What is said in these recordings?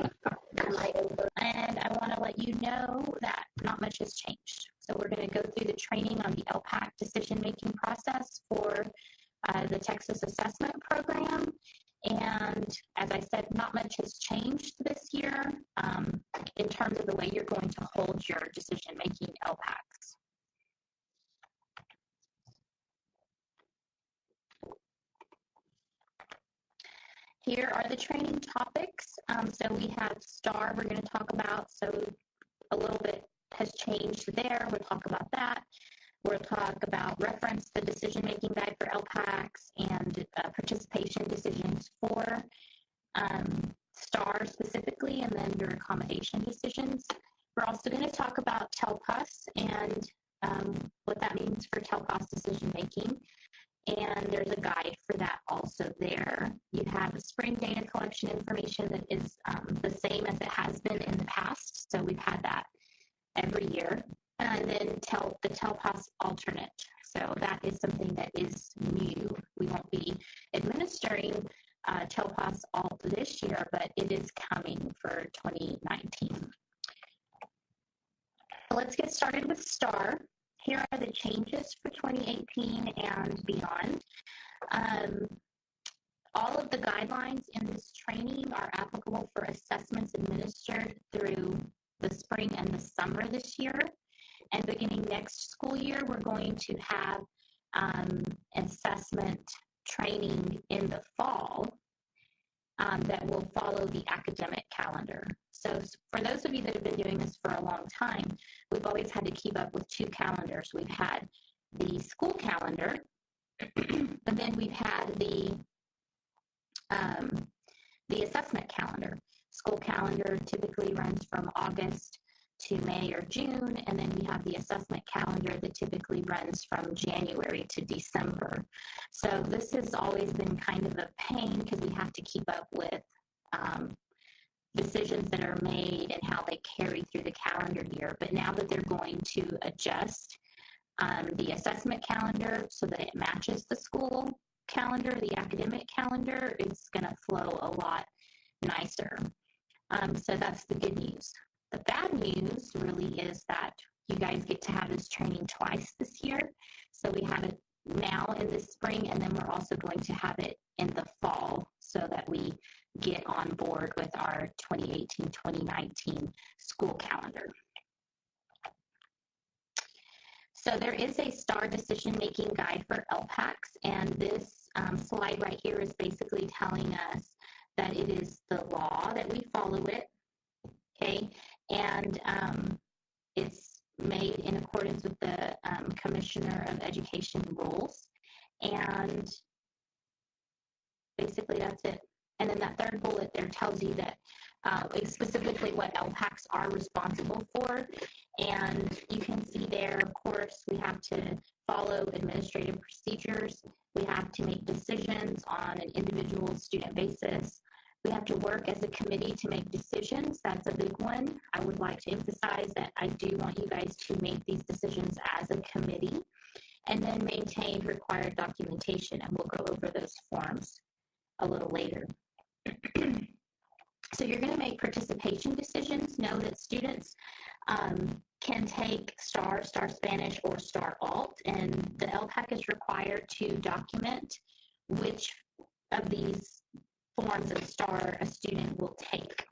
And I want to let you know that not much has changed. So we're going to go through the training on the LPAC decision-making process for the Texas Assessment Program. And as I said, not much has changed this year in terms of the way you're going to hold your decision-making LPACs. Here are the training topics. So we have STAR we're going to talk about. So a little bit has changed there. We'll talk about that. We'll talk about reference the decision-making guide for LPACs and participation decisions for STAR specifically, and then your accommodation decisions. We're also going to talk about TELPUS and what that means for TELPUS decision-making. And there's a guide for that also there. You have spring data collection information that is the same as it has been in the past. So we've had that every year. And then the TELPUS alternate. So that is something that is new. We won't be administering TELPUS alt this year, but it is coming for 2019. Let's get started with STAR. Here are the changes for 2018 and beyond. All of the guidelines in this training are applicable for assessments administered through the spring and the summer this year. And beginning next school year, we're going to have assessment training in the fall that will follow the academic calendar. So for those of you that have been doing this for a long time, we've always had to keep up with two calendars. We've had the school calendar, but then we've had the assessment calendar. School calendar typically runs from August to May or June, and then we have the assessment calendar that typically runs from January to December. So this has always been kind of a pain because we have to keep up with decisions that are made and how they carry through the calendar year. But now that they're going to adjust the assessment calendar so that it matches the school calendar, the academic calendar, it's going to flow a lot nicer. So that's the good news. The bad news really is that you guys get to have this training twice this year. So we have it now in the spring, and then we're also going to have it in the fall so that we get on board with our 2018-2019 school calendar. So there is a STAR decision-making guide for LPACs, and this slide right here is basically telling us that it is the law that we follow it, okay? And it's made in accordance with the Commissioner of Education rules. And basically that's it. And then that third bullet there tells you that specifically what LPACs are responsible for. And you can see there, of course, we have to follow administrative procedures. We have to make decisions on an individual student basis. We have to work as a committee to make decisions. That's a big one. I would like to emphasize that I do want you guys to make these decisions as a committee, and then maintain required documentation, and we'll go over those forms a little later. So you're going to make participation decisions. Know that students can take STAR, STAR Spanish, or STAR Alt, and the LPAC is required to document which of these forms of STAR a student will take.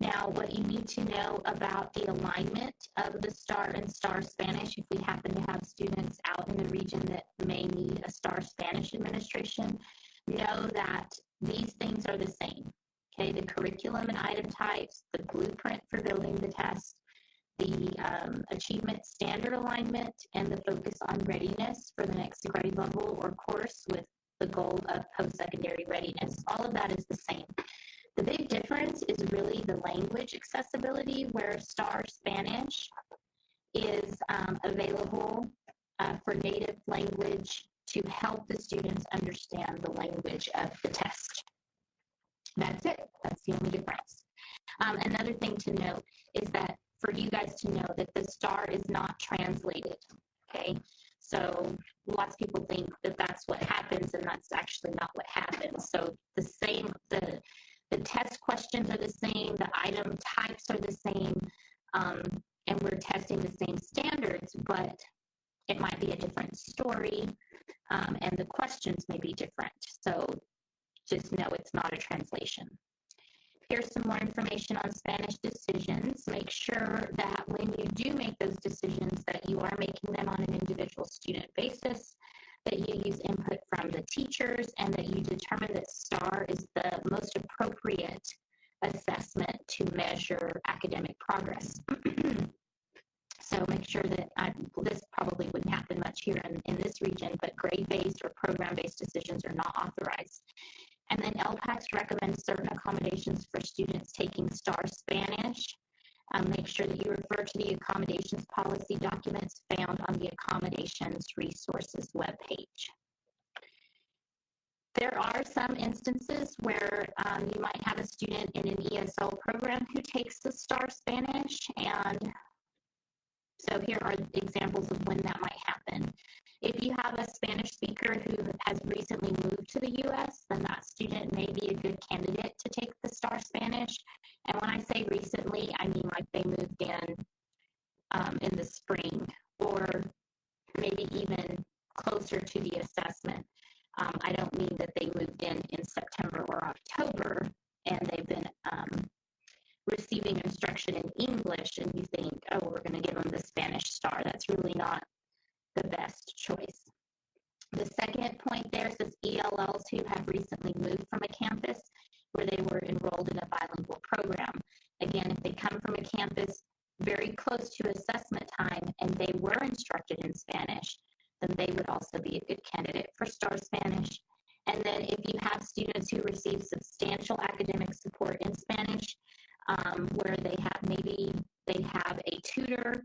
Now, what you need to know about the alignment of the STAR and STAR Spanish, if we happen to have students out in the region that may need a STAR Spanish administration, know that these things are the same. Okay, the curriculum and item types, the blueprint for building the test, the achievement standard alignment, and the focus on readiness for the next grade level or course with the goal of post-secondary readiness. All of that is the same. The big difference is really the language accessibility, where STAR Spanish is available for native language to help the students understand the language of the test. That's it. That's the only difference. Another thing to note is that for you guys to know that the STAR is not translated, okay? So lots of people think that that's what happens, and that's actually not what happens. So the test questions are the same, the item types are the same, and we're testing the same standards, but it might be a different story, and the questions may be different. So just know it's not a translation. Here's some more information on Spanish decisions. Make sure that when you do make those decisions that you are making them on an individual student basis, that you use input from the teachers, and that you determine that STAR is the most appropriate assessment to measure academic progress. So make sure that this probably wouldn't happen much here in this region, but grade-based or program-based decisions are not authorized. And then LPACs recommend certain accommodations for students taking STAR Spanish. Make sure that you refer to the accommodations policy documents found on the accommodations resources webpage. There are some instances where you might have a student in an ESL program who takes the STAR Spanish, and so here are examples of when that might happen. If you have a Spanish speaker who has recently moved to the U.S., then that student may be a good candidate to take the STAR Spanish. And when I say recently, I mean like they moved in the spring, or maybe even closer to the assessment. I don't mean that they moved in September or October and they've been receiving instruction in English, and you think, oh, we're going to give them the Spanish STAR. That's really not the best choice. The second point there says ELLs who have recently moved from a campus where they were enrolled in a bilingual program. Again, if they come from a campus very close to assessment time and they were instructed in Spanish, then they would also be a good candidate for STAR Spanish. And then if you have students who receive substantial academic support in Spanish, where maybe they have a tutor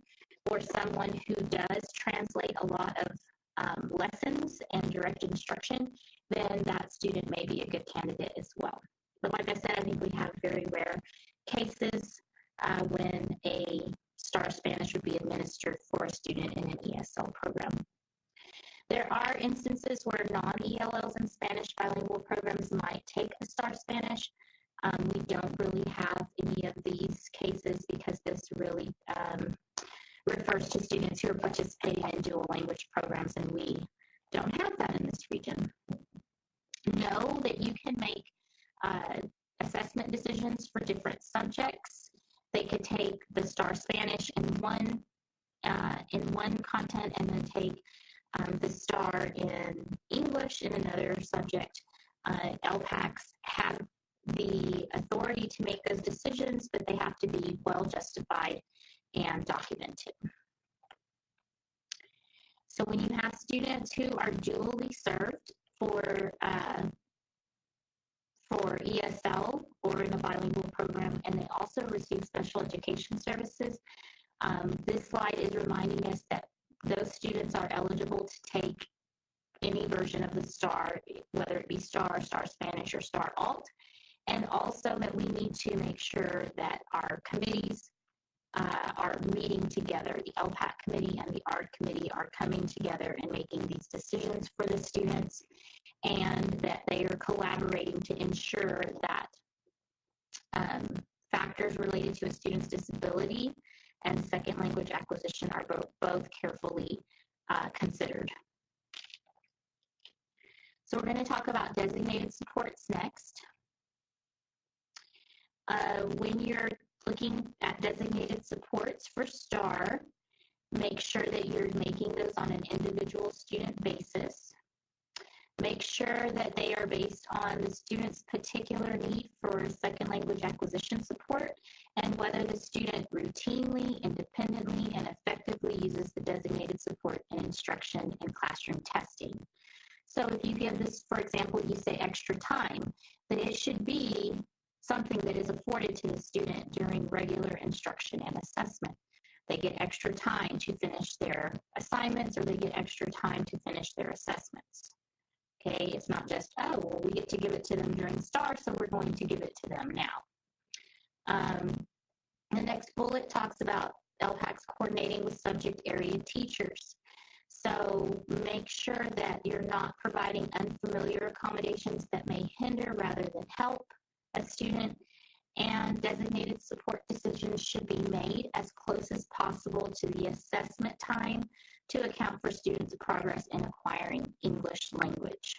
or someone who does translate a lot of lessons and direct instruction, then that student may be a good candidate as well. But like I said, I think we have very rare cases when a STAR Spanish would be administered for a student in an ESL program. There are instances where non-ELLs in Spanish bilingual programs might take a STAR Spanish. We don't really have any of these cases because this really refers to students who are participating in dual language programs, and we don't have that in this region. Know that you can make assessment decisions for different subjects. They could take the STAR Spanish in one content and then take the STAR in English in another subject. LPACs have the authority to make those decisions, but they have to be well justified and documented. So when you have students who are dually served for ESL or in a bilingual program, and they also receive special education services, this slide is reminding us that those students are eligible to take any version of the STAR, whether it be STAR, STAR Spanish, or STAR Alt, and also that we need to make sure that our committees are meeting together. The LPAC committee and the ARD committee are coming together and making these decisions for the students, and that they are collaborating to ensure that factors related to a student's disability and second language acquisition are both carefully considered. So we're going to talk about designated supports next. When you're looking at designated supports for STAR, make sure that you're making those on an individual student basis. Make sure that they are based on the student's particular need for second language acquisition support and whether the student routinely, independently, and effectively uses the designated support in instruction and classroom testing. So if you give this, for example, you say extra time, then it should be something that is afforded to the student during regular instruction and assessment. They get extra time to finish their assignments, or they get extra time to finish their assessments. Okay, it's not just, oh, well, we get to give it to them during STAR, so we're going to give it to them now. The next bullet talks about LPACs coordinating with subject area teachers. So make sure that you're not providing unfamiliar accommodations that may hinder rather than help a student, and designated support decisions should be made as close as possible to the assessment time to account for students' progress in acquiring English language.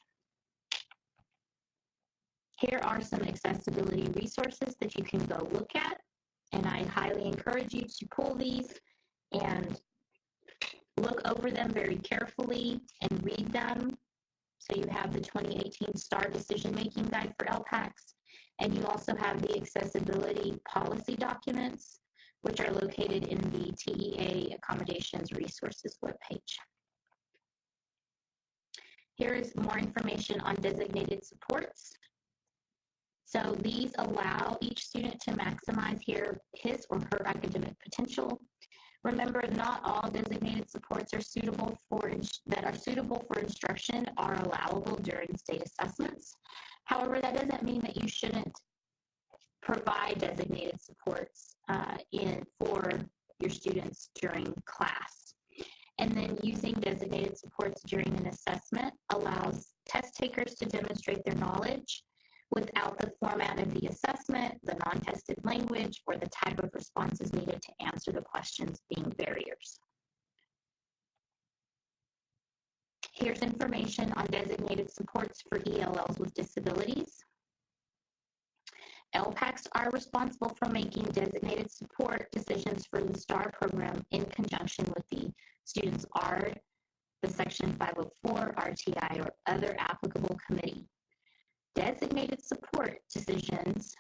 Here are some accessibility resources that you can go look at, and I highly encourage you to pull these and look over them very carefully and read them. So you have the 2018 STAR Decision Making Guide for LPACs, and you also have the accessibility policy documents, which are located in the TEA Accommodations Resources webpage. Here is more information on designated supports. So these allow each student to maximize his or her academic potential. Remember, not all designated supports are suitable for instruction are allowable during state assessments. However, that doesn't mean that you shouldn't provide designated supports for your students during class. And then using designated supports during an assessment allows test takers to demonstrate their knowledge without the format of the assessment, the non-tested language, or the type of responses needed to answer the questions being barriers. Here's information on designated supports for ELLs with disabilities. LPACs are responsible for making designated support decisions for the STAR program in conjunction with the student's ARD, the Section 504, RTI, or other applicable committee. Designated support decisions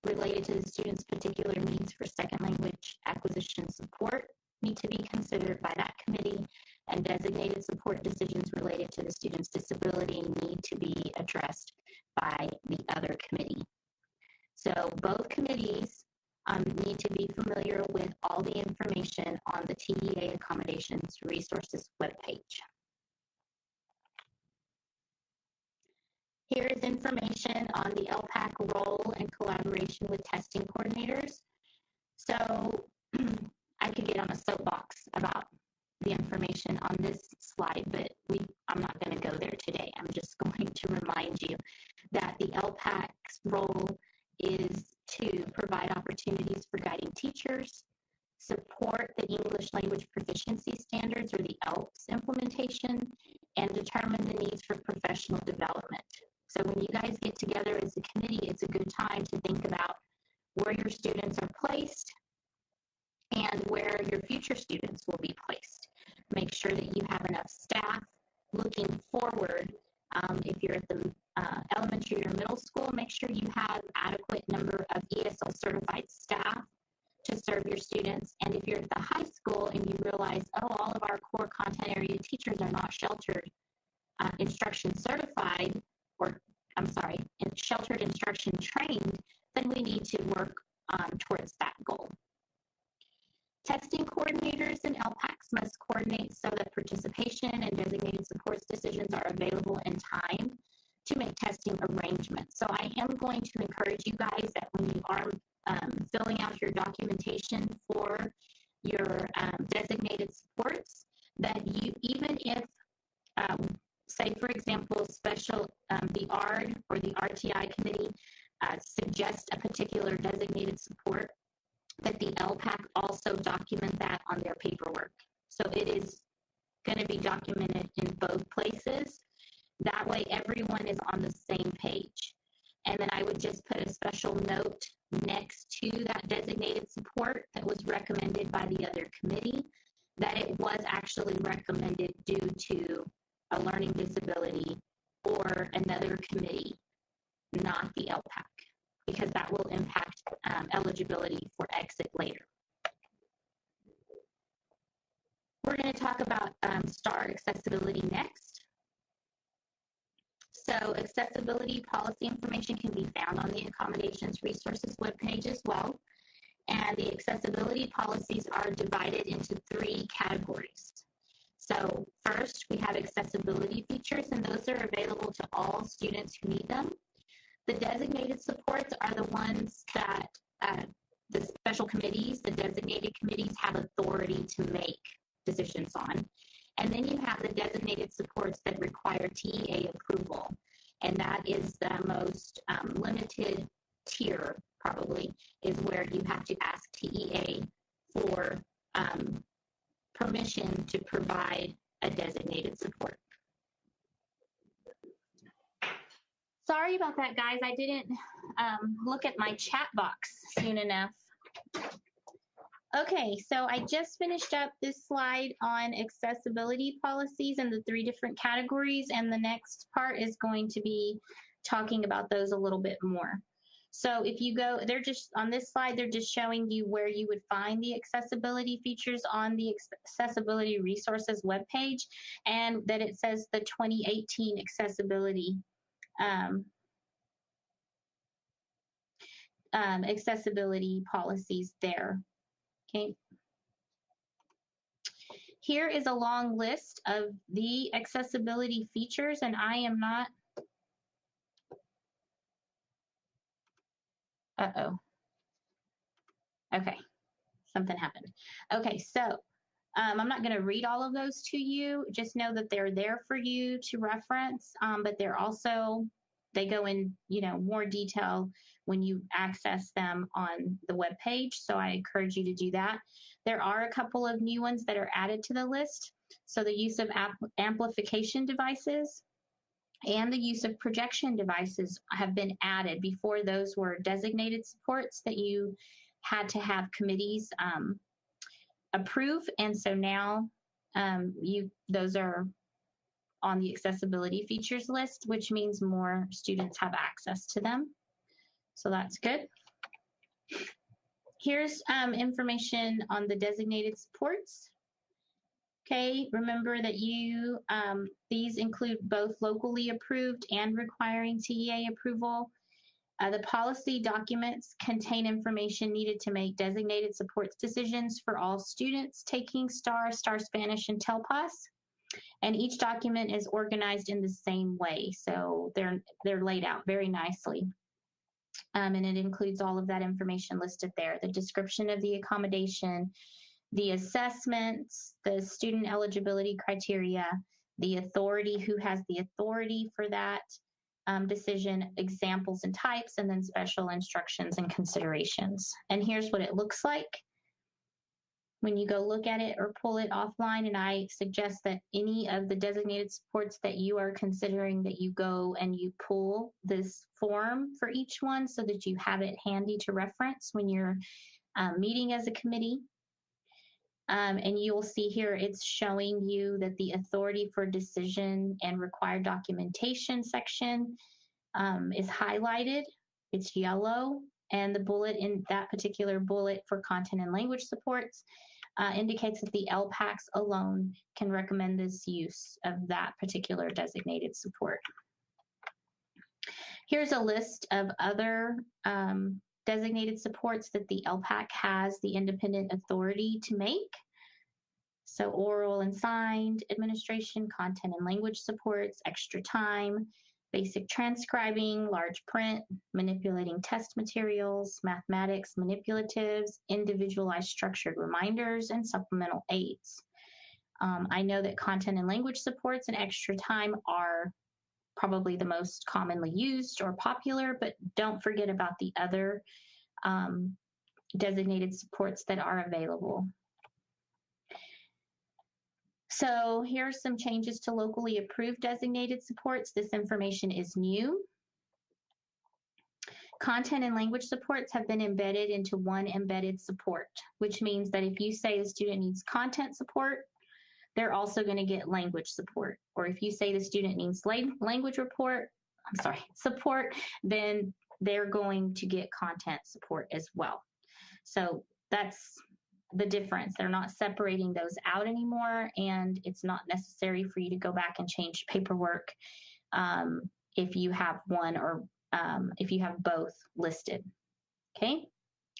related to the student's particular needs for second language acquisition support need to be considered by that committee, and designated support decisions related to the student's disability need to be addressed by the other committee. So both committees need to be familiar with all the information on the TEA Accommodations Resources webpage. Here is information on the LPAC role and collaboration with testing coordinators. So I could get on a soapbox about the information on this slide, but I'm not going to go there today. I'm just going to remind you that the LPAC's role is to provide opportunities for guiding teachers, support the English language proficiency standards or the ELPS implementation, and determine the needs for professional development. So when you guys get together as a committee, it's a good time to think about where your students are placed and where your future students will be placed. Make sure that you have enough staff looking forward. If you're at the elementary or middle school, make sure you have adequate number of ESL certified staff to serve your students. And if you're at the high school and you realize, oh, all of our core content area teachers are not sheltered instruction certified, sheltered instruction trained, then we need to work towards that goal. Testing coordinators and LPACs must coordinate so that participation and designated supports decisions are available in time to make testing arrangements. So I am going to encourage you guys that when you are filling out your documentation for your designated supports, that you, even if say, for example, the ARD or the RTI committee suggests a particular designated support, that the LPAC also document that on their paperwork. So it is going to be documented in both places. That way everyone is on the same page. And then I would just put a special note next to that designated support that was recommended by the other committee, that it was actually recommended due to a learning disability or another committee, not the LPAC, because that will impact eligibility for exit later. We're going to talk about STAR accessibility next. So accessibility policy information can be found on the Accommodations Resources webpage as well. And the accessibility policies are divided into 3 categories. So first, we have accessibility features, and those are available to all students who need them. The designated supports are the ones that the special committees, the designated committees, have authority to make decisions on. And then you have the designated supports that require TEA approval, and that is the most limited tier probably, is where you have to ask TEA for permission to provide a designated support. Sorry about that, guys. I didn't look at my chat box soon enough. Okay, so I just finished up this slide on accessibility policies and the 3 different categories, and the next part is going to be talking about those a little bit more. So if you go, they're just, on this slide, they're just showing you where you would find the accessibility features on the Accessibility Resources webpage, and that it says the 2018 accessibility accessibility policies there. Okay. Here is a long list of the accessibility features, and I am not, okay, something happened. Okay, so I'm not going to read all of those to you. Just know that they're there for you to reference, but they're also, they go in, you know, more detail when you access them on the web page. So I encourage you to do that. There are a couple of new ones that are added to the list. So the use of amplification devices and the use of projection devices have been added. Before, those were designated supports that you had to have committees approve, and so now those are on the accessibility features list, which means more students have access to them. So that's good. Here's information on the designated supports. Okay, remember that these include both locally approved and requiring TEA approval. The policy documents contain information needed to make designated supports decisions for all students taking STAR, STAR Spanish, and TELPAS. And each document is organized in the same way, so they're laid out very nicely. And it includes all of that information listed there: the description of the accommodation, the assessments, the student eligibility criteria, the authority, who has the authority for that decision, examples and types, and then special instructions and considerations. And here's what it looks like when you go look at it or pull it offline. And I suggest that any of the designated supports that you are considering, that you go and you pull this form for each one so that you have it handy to reference when you're meeting as a committee. And you'll see here it's showing you that the authority for decision and required documentation section is highlighted. It's yellow, and the bullet in that particular bullet for content and language supports indicates that the LPACs alone can recommend this use of that particular designated support. Here's a list of other designated supports that the LPAC has the independent authority to make. So oral and signed administration, content and language supports, extra time, basic transcribing, large print, manipulating test materials, mathematics manipulatives, individualized structured reminders, and supplemental aids. I know that content and language supports and extra time are probably the most commonly used or popular, but don't forget about the other designated supports that are available. So here's some changes to locally approved designated supports. This information is new. Content and language supports have been embedded into one embedded support, which means that if you say the student needs content support, they're also going to get language support. Or if you say the student needs support, then they're going to get content support as well. So that's the difference. They're not separating those out anymore, and it's not necessary for you to go back and change paperwork if you have one or if you have both listed. Okay,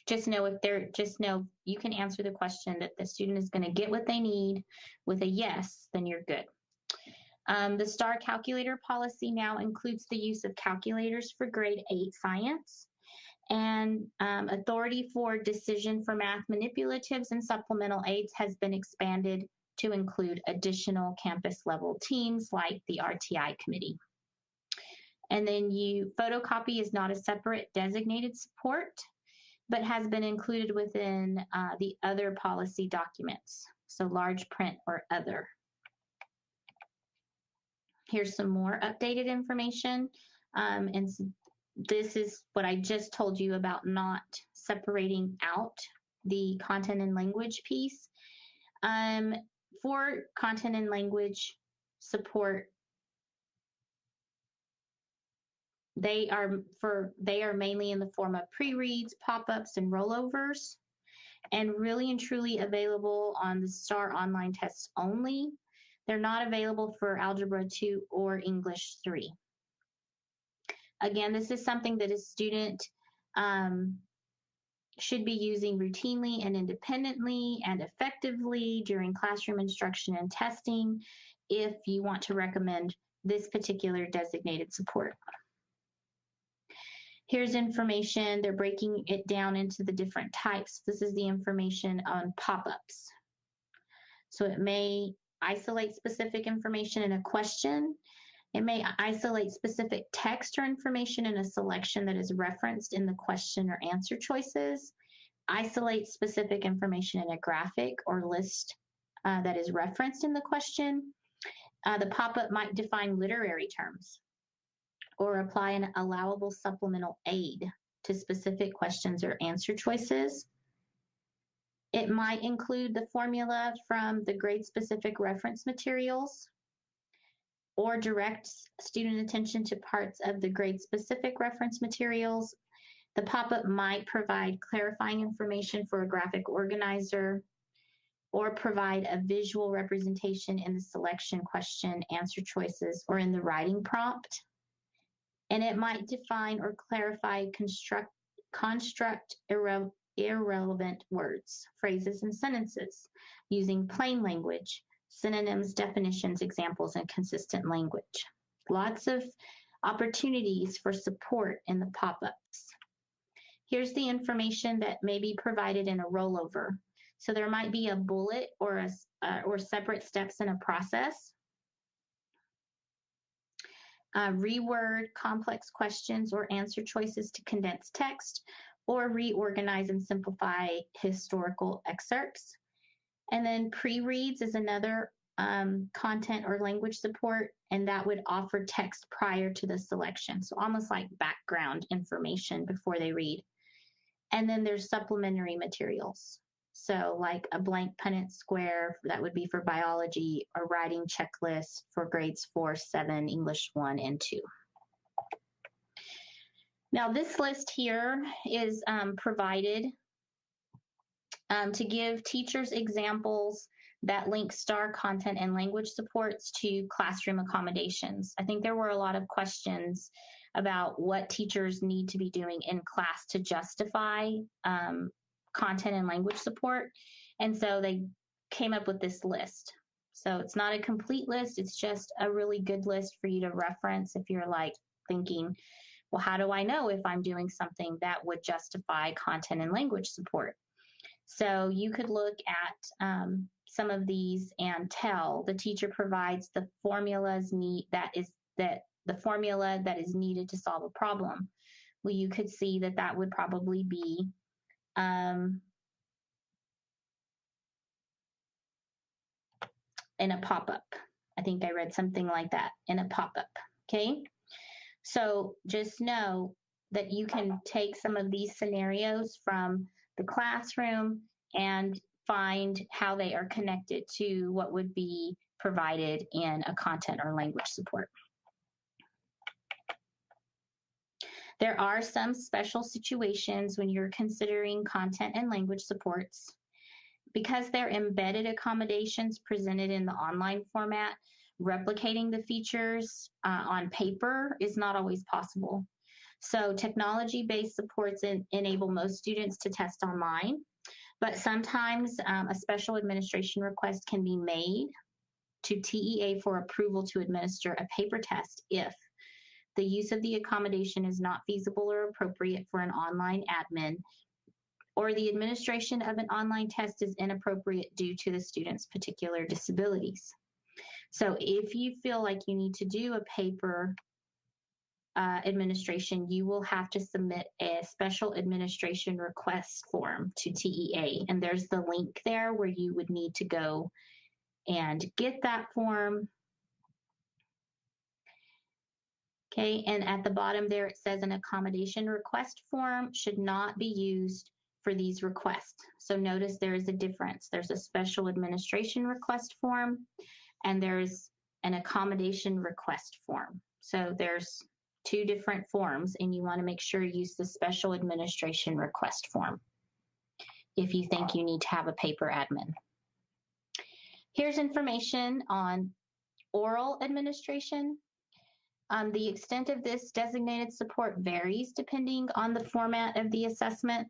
just know you can answer the question that the student is going to get what they need with a yes, then you're good. The STAR calculator policy now includes the use of calculators for grade 8 science. And authority for decision for math manipulatives and supplemental aids has been expanded to include additional campus level teams like the RTI committee. And then photocopy is not a separate designated support, but has been included within the other policy documents. So large print or other. Here's some more updated information. This is what I just told you about not separating out the content and language piece. For content and language support, they are mainly in the form of pre-reads, pop-ups, and rollovers, and really and truly available on the STAR online tests only. They're not available for Algebra 2 or English 3. Again, this is something that a student should be using routinely and independently and effectively during classroom instruction and testing if you want to recommend this particular designated support. Here's information. They're breaking it down into the different types. This is the information on pop-ups. So it may isolate specific information in a question. It may isolate specific text or information in a selection that is referenced in the question or answer choices, isolate specific information in a graphic or list that is referenced in the question. The pop-up might define literary terms or apply an allowable supplemental aid to specific questions or answer choices. It might include the formula from the grade-specific reference materials or direct student attention to parts of the grade-specific reference materials. The pop-up might provide clarifying information for a graphic organizer or provide a visual representation in the selection question, answer choices, or in the writing prompt. And it might define or clarify construct irrelevant words, phrases, and sentences using plain language, synonyms, definitions, examples, and consistent language. Lots of opportunities for support in the pop-ups. Here's the information that may be provided in a rollover. So there might be a bullet or separate steps in a process. Reword complex questions or answer choices to condense text, or reorganize and simplify historical excerpts. And then pre-reads is another content or language support, and that would offer text prior to the selection. So almost like background information before they read. And then there's supplementary materials. So like a blank Punnett square, that would be for biology, a writing checklist for grades 4, 7, English 1, and 2. Now this list here is provided to give teachers examples that link STAR content and language supports to classroom accommodations. I think there were a lot of questions about what teachers need to be doing in class to justify content and language support. And so they came up with this list. So it's not a complete list, it's just a really good list for you to reference if you're like thinking, well, how do I know if I'm doing something that would justify content and language support? So you could look at some of these and tell the teacher provides the formula that is needed to solve a problem. Well, you could see that would probably be in a pop-up. I think I read something like that in a pop-up, okay? So just know that you can take some of these scenarios from the classroom and find how they are connected to what would be provided in a content or language support. There are some special situations when you're considering content and language supports. Because they're embedded accommodations presented in the online format, replicating the features on paper is not always possible. So technology-based supports enable most students to test online, but sometimes a special administration request can be made to TEA for approval to administer a paper test if the use of the accommodation is not feasible or appropriate for an online admin, or the administration of an online test is inappropriate due to the student's particular disabilities. So if you feel like you need to do a paper administration, you will have to submit a special administration request form to TEA. And there's the link there where you would need to go and get that form. Okay, and at the bottom there it says an accommodation request form should not be used for these requests. So notice there is a difference. There's a special administration request form and there's an accommodation request form. So there's two different forms, and you want to make sure you use the special administration request form if you think you need to have a paper admin. Here's information on oral administration. The extent of this designated support varies depending on the format of the assessment,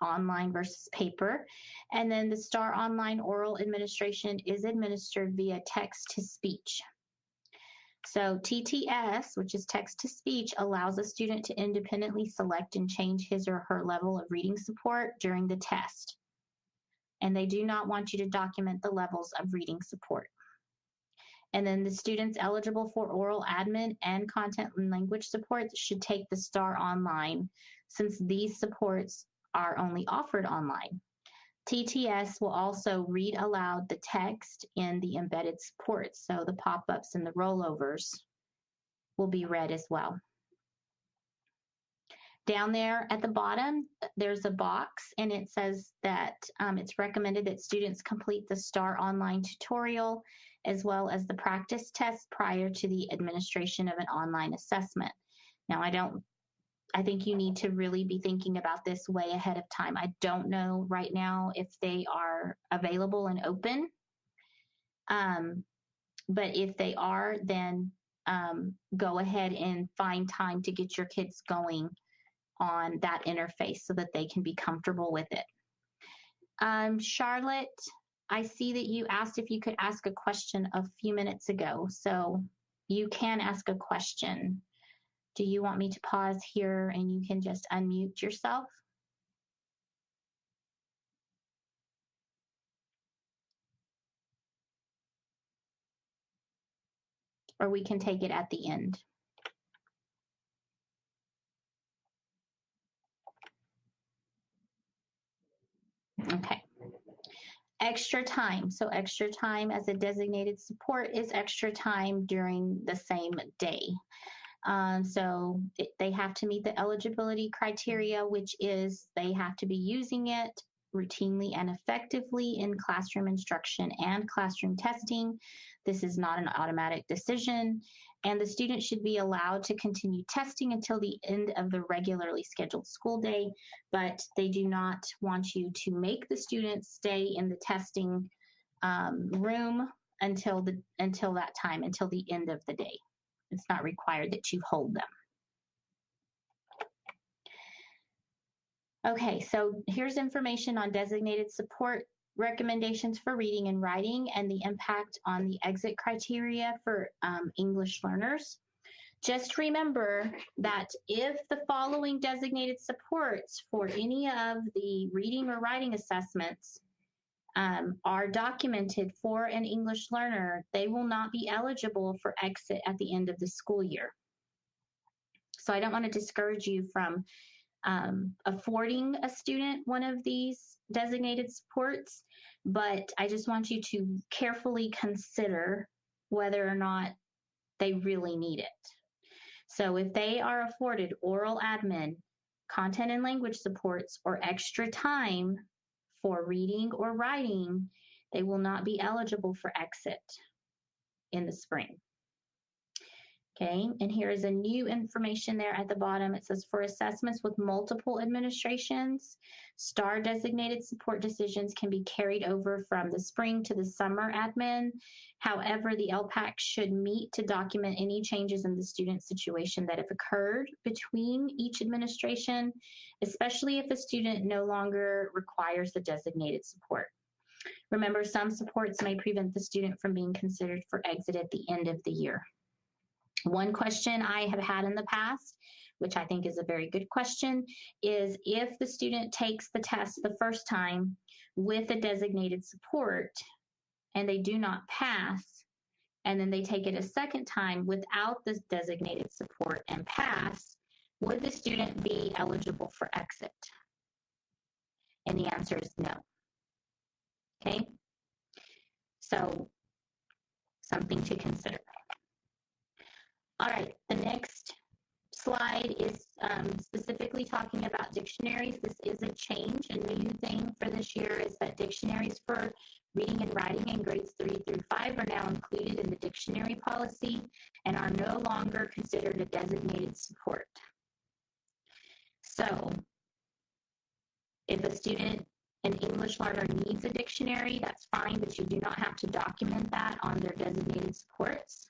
online versus paper. And then the STAR Online oral administration is administered via text-to-speech. So TTS, which is text-to-speech, allows a student to independently select and change his or her level of reading support during the test. And they do not want you to document the levels of reading support. And then the students eligible for oral admin and content and language supports should take the STAR Online, since these supports are only offered online. TTS will also read aloud the text in the embedded supports, so the pop-ups and the rollovers will be read as well. Down there at the bottom, there's a box, and it says that it's recommended that students complete the STAR Online tutorial as well as the practice test prior to the administration of an online assessment. Now, I think you need to really be thinking about this way ahead of time. I don't know right now if they are available and open, but if they are, then go ahead and find time to get your kids going on that interface so that they can be comfortable with it. Charlotte, I see that you asked if you could ask a question a few minutes ago, so you can ask a question. Do you want me to pause here and you can just unmute yourself? Or we can take it at the end. Okay. Extra time. So extra time as a designated support is extra time during the same day. They have to meet the eligibility criteria, which is they have to be using it routinely and effectively in classroom instruction and classroom testing. This is not an automatic decision, and the student should be allowed to continue testing until the end of the regularly scheduled school day, but they do not want you to make the students stay in the testing room until that time, until the end of the day. It's not required that you hold them. Okay, so here's information on designated support recommendations for reading and writing and the impact on the exit criteria for English learners. Just remember that if the following designated supports for any of the reading or writing assessments are documented for an English learner, they will not be eligible for exit at the end of the school year. So I don't want to discourage you from affording a student one of these designated supports, but I just want you to carefully consider whether or not they really need it. So if they are afforded oral admin, content and language supports, or extra time for reading or writing, they will not be eligible for exit in the spring. Okay, and here is a new information there at the bottom. It says for assessments with multiple administrations, STAR designated support decisions can be carried over from the spring to the summer admin. However, the LPAC should meet to document any changes in the student situation that have occurred between each administration, especially if a student no longer requires the designated support. Remember, some supports may prevent the student from being considered for exit at the end of the year. One question I have had in the past, which I think is a very good question, is if the student takes the test the first time with a designated support and they do not pass, and then they take it a second time without this designated support and pass, would the student be eligible for exit? And the answer is no. Okay? So, something to consider. All right, the next slide is specifically talking about dictionaries. This is a change. A new thing for this year is that dictionaries for reading and writing in grades 3 through 5 are now included in the dictionary policy and are no longer considered a designated support. So, if a student, an English learner, needs a dictionary, that's fine, but you do not have to document that on their designated supports.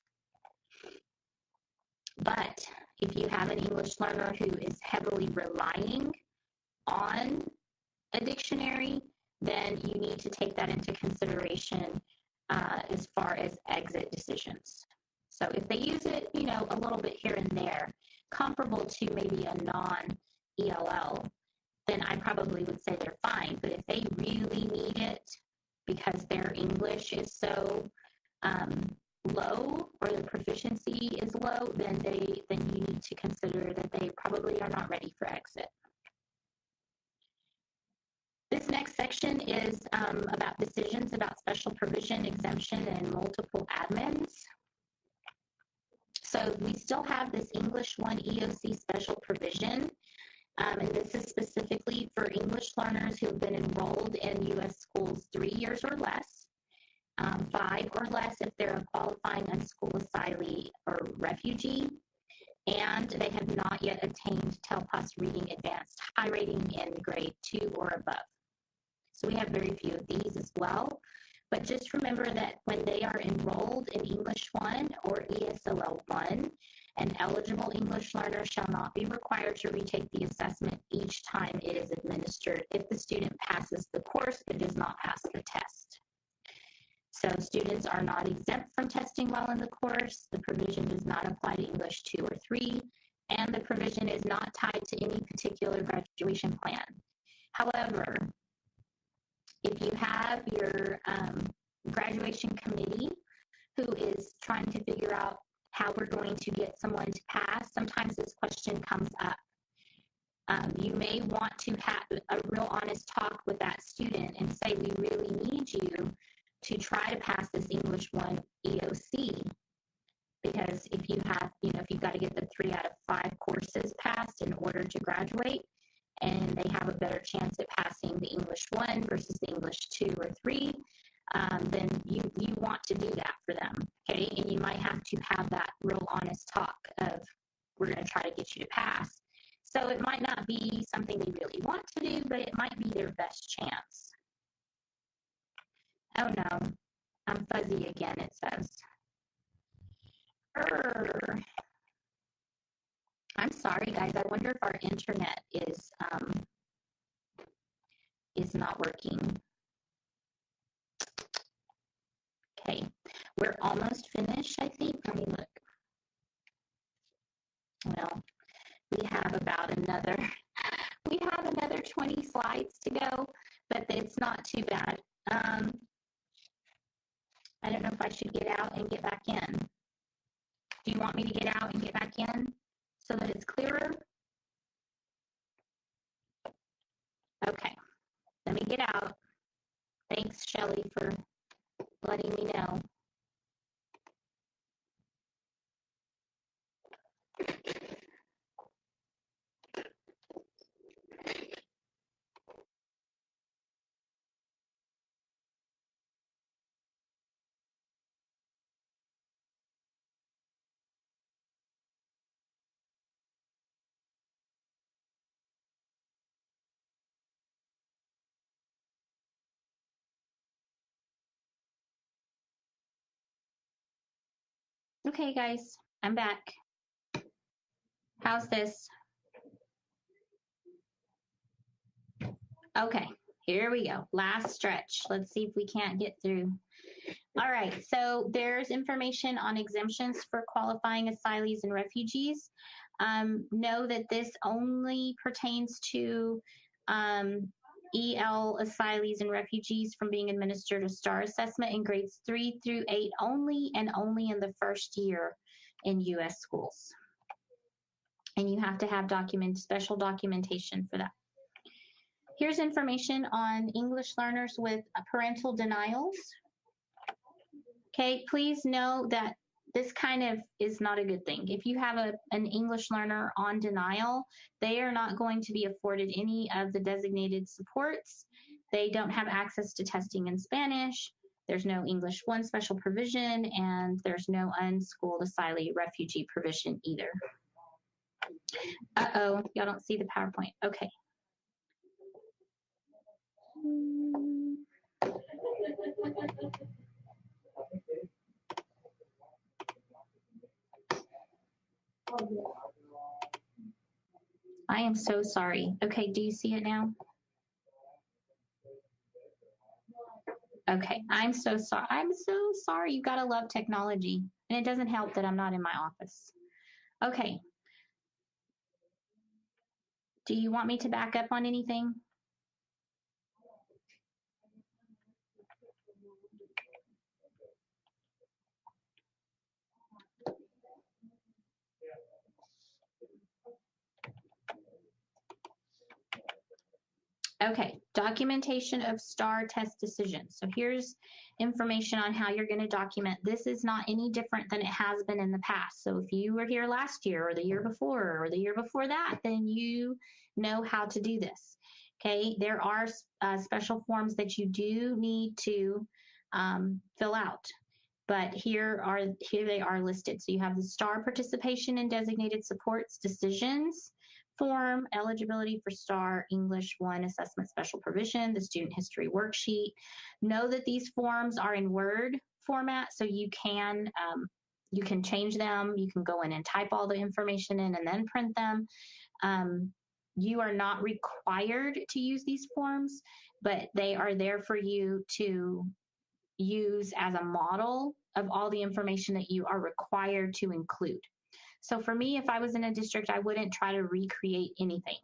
But if you have an English learner who is heavily relying on a dictionary, then you need to take that into consideration as far as exit decisions. So if they use it, you know, a little bit here and there, comparable to maybe a non-ELL, then I probably would say they're fine. But if they really need it because their English is so low or the proficiency is low, then you need to consider that they probably are not ready for exit. This next section is about decisions about special provision, exemption, and multiple admins. So we still have this English 1 EOC special provision, and this is specifically for English learners who have been enrolled in U.S. schools 3 years or less, 5 or less if they're a qualifying unschooled asylee or refugee, and they have not yet attained TELPAS reading advanced high rating in grade 2 or above. So we have very few of these as well. But just remember that when they are enrolled in English 1 or ESOL 1, an eligible English learner shall not be required to retake the assessment each time it is administered if the student passes the course but does not pass the test. So students are not exempt from testing well in the course. The provision does not apply to English 2 or 3, and the provision is not tied to any particular graduation plan. However, if you have your graduation committee who is trying to figure out how we're going to get someone to pass, sometimes this question comes up. You may want to have a real honest talk with that student and say, we really need you to try to pass this English 1 EOC, because if you have, if you've got to get the 3 out of 5 courses passed in order to graduate, and they have a better chance at passing the English 1 versus the English 2 or 3, then you want to do that for them, okay? And you might have to have that real honest talk of, we're going to try to get you to pass. So it might not be something they really want to do, but it might be their best chance. Oh no, I'm fuzzy again, it says. I'm sorry, guys. I wonder if our internet is not working. Okay, we're almost finished, I think. Let me look. Well, we have another 20 slides to go, but it's not too bad. I don't know if I should get out and get back in. Do you want me to get out and get back in so that it's clearer? Okay, let me get out. Thanks, Shelley, for letting me know. Okay, guys, I'm back. How's this? Okay, here we go. Last stretch. Let's see if we can't get through. All right, so there's information on exemptions for qualifying asylees and refugees. Know that this only pertains to EL asylees and refugees from being administered a STAR assessment in grades 3 through 8 only, and only in the first year in U.S. schools. And you have to have special documentation for that. Here's information on English learners with parental denials. Okay, please know that this kind of is not a good thing. If you have an English learner on denial, they are not going to be afforded any of the designated supports. They don't have access to testing in Spanish. There's no English 1 special provision, and there's no unschooled asylee refugee provision either. Uh-oh, y'all don't see the PowerPoint. Okay. I am so sorry. Okay, do you see it now? Okay, I'm so sorry. I'm so sorry. You gotta love technology. And it doesn't help that I'm not in my office. Okay. Do you want me to back up on anything? Okay, documentation of STAR test decisions. So here's information on how you're going to document. This is not any different than it has been in the past. So if you were here last year or the year before or the year before that, then you know how to do this. Okay, there are special forms that you do need to fill out. But here they are listed. So you have the STAR participation in designated supports decisions form, eligibility for STAR English 1 assessment special provision, the student history worksheet. Know that these forms are in Word format, so you can change them. You can go in and type all the information in and then print them. You are not required to use these forms, but they are there for you to use as a model of all the information that you are required to include. So for me, if I was in a district, I wouldn't try to recreate anything.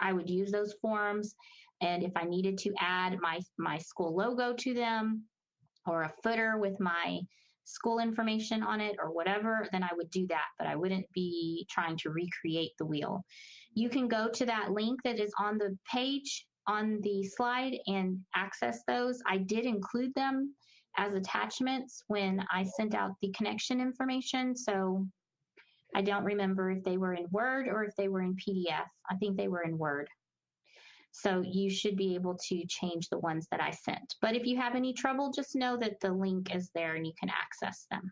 I would use those forms, and if I needed to add my school logo to them or a footer with my school information on it or whatever, then I would do that, but I wouldn't be trying to recreate the wheel. You can go to that link that is on the page on the slide and access those. I did include them as attachments when I sent out the connection information, so I don't remember if they were in Word or if they were in PDF. I think they were in Word. So you should be able to change the ones that I sent. But if you have any trouble, just know that the link is there and you can access them.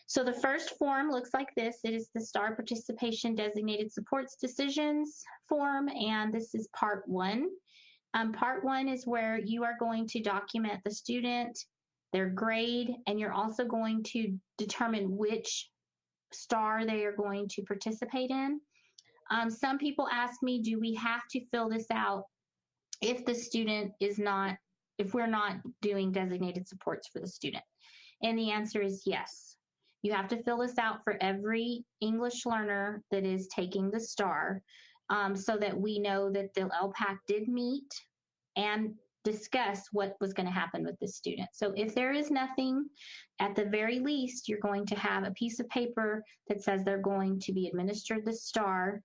So the first form looks like this. It is the STAR Participation Designated Supports Decisions form, and this is part 1. Part 1 is where you are going to document the student, their grade, and you're also going to determine which STAR they are going to participate in. Some people ask me, do we have to fill this out if the student is not, if we're not doing designated supports for the student? And the answer is yes. You have to fill this out for every English learner that is taking the STAR, so that we know that the LPAC did meet and discuss what was going to happen with this student. So if there is nothing, at the very least, you're going to have a piece of paper that says they're going to be administered the STAR,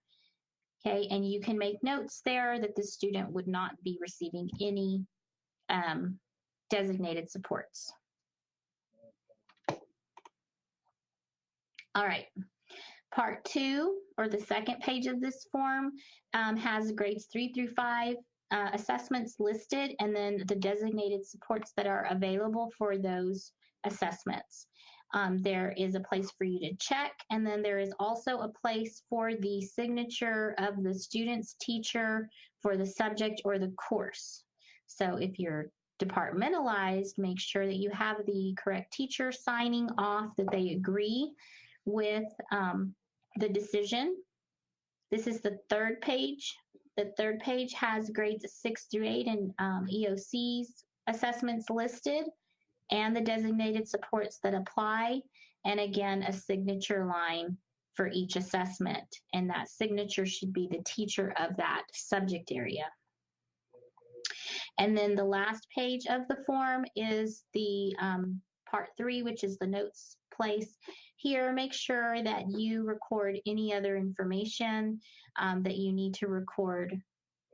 okay, and you can make notes there that the student would not be receiving any designated supports. All right. Part 2, or the second page of this form, has grades 3 through 5 assessments listed, and then the designated supports that are available for those assessments. There is a place for you to check, and then there is also a place for the signature of the student's teacher for the subject or the course. So if you're departmentalized, make sure that you have the correct teacher signing off that they agree with the decision. This is the third page. The third page has grades 6 through 8 and EOC's assessments listed, and the designated supports that apply, and again, a signature line for each assessment, and that signature should be the teacher of that subject area. And then the last page of the form is the part 3, which is the notes place. Here, make sure that you record any other information that you need to record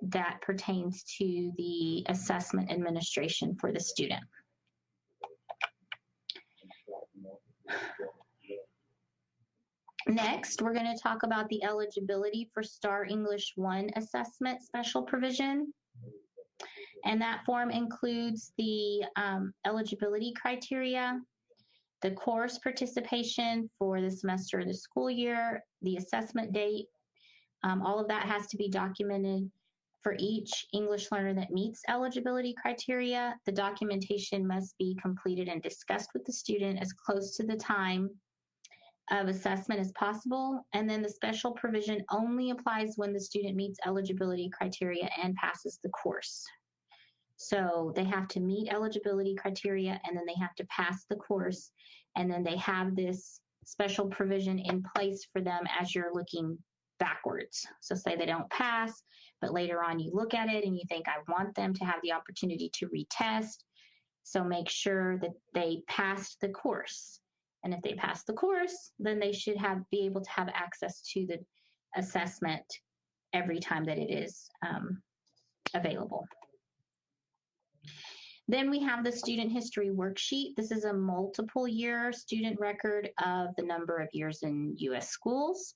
that pertains to the assessment administration for the student. Next, we're going to talk about the eligibility for STAR English 1 assessment special provision. And that form includes the eligibility criteria, the course participation for the semester or the school year, the assessment date. All of that has to be documented for each English learner that meets eligibility criteria. The documentation must be completed and discussed with the student as close to the time of assessment as possible. And then the special provision only applies when the student meets eligibility criteria and passes the course. So they have to meet eligibility criteria, and then they have to pass the course, and then they have this special provision in place for them as you're looking backwards. So say they don't pass, but later on you look at it and you think, I want them to have the opportunity to retest. So make sure that they passed the course. And if they pass the course, then they should be able to have access to the assessment every time that it is available. Then we have the student history worksheet. This is a multiple year student record of the number of years in U.S. schools,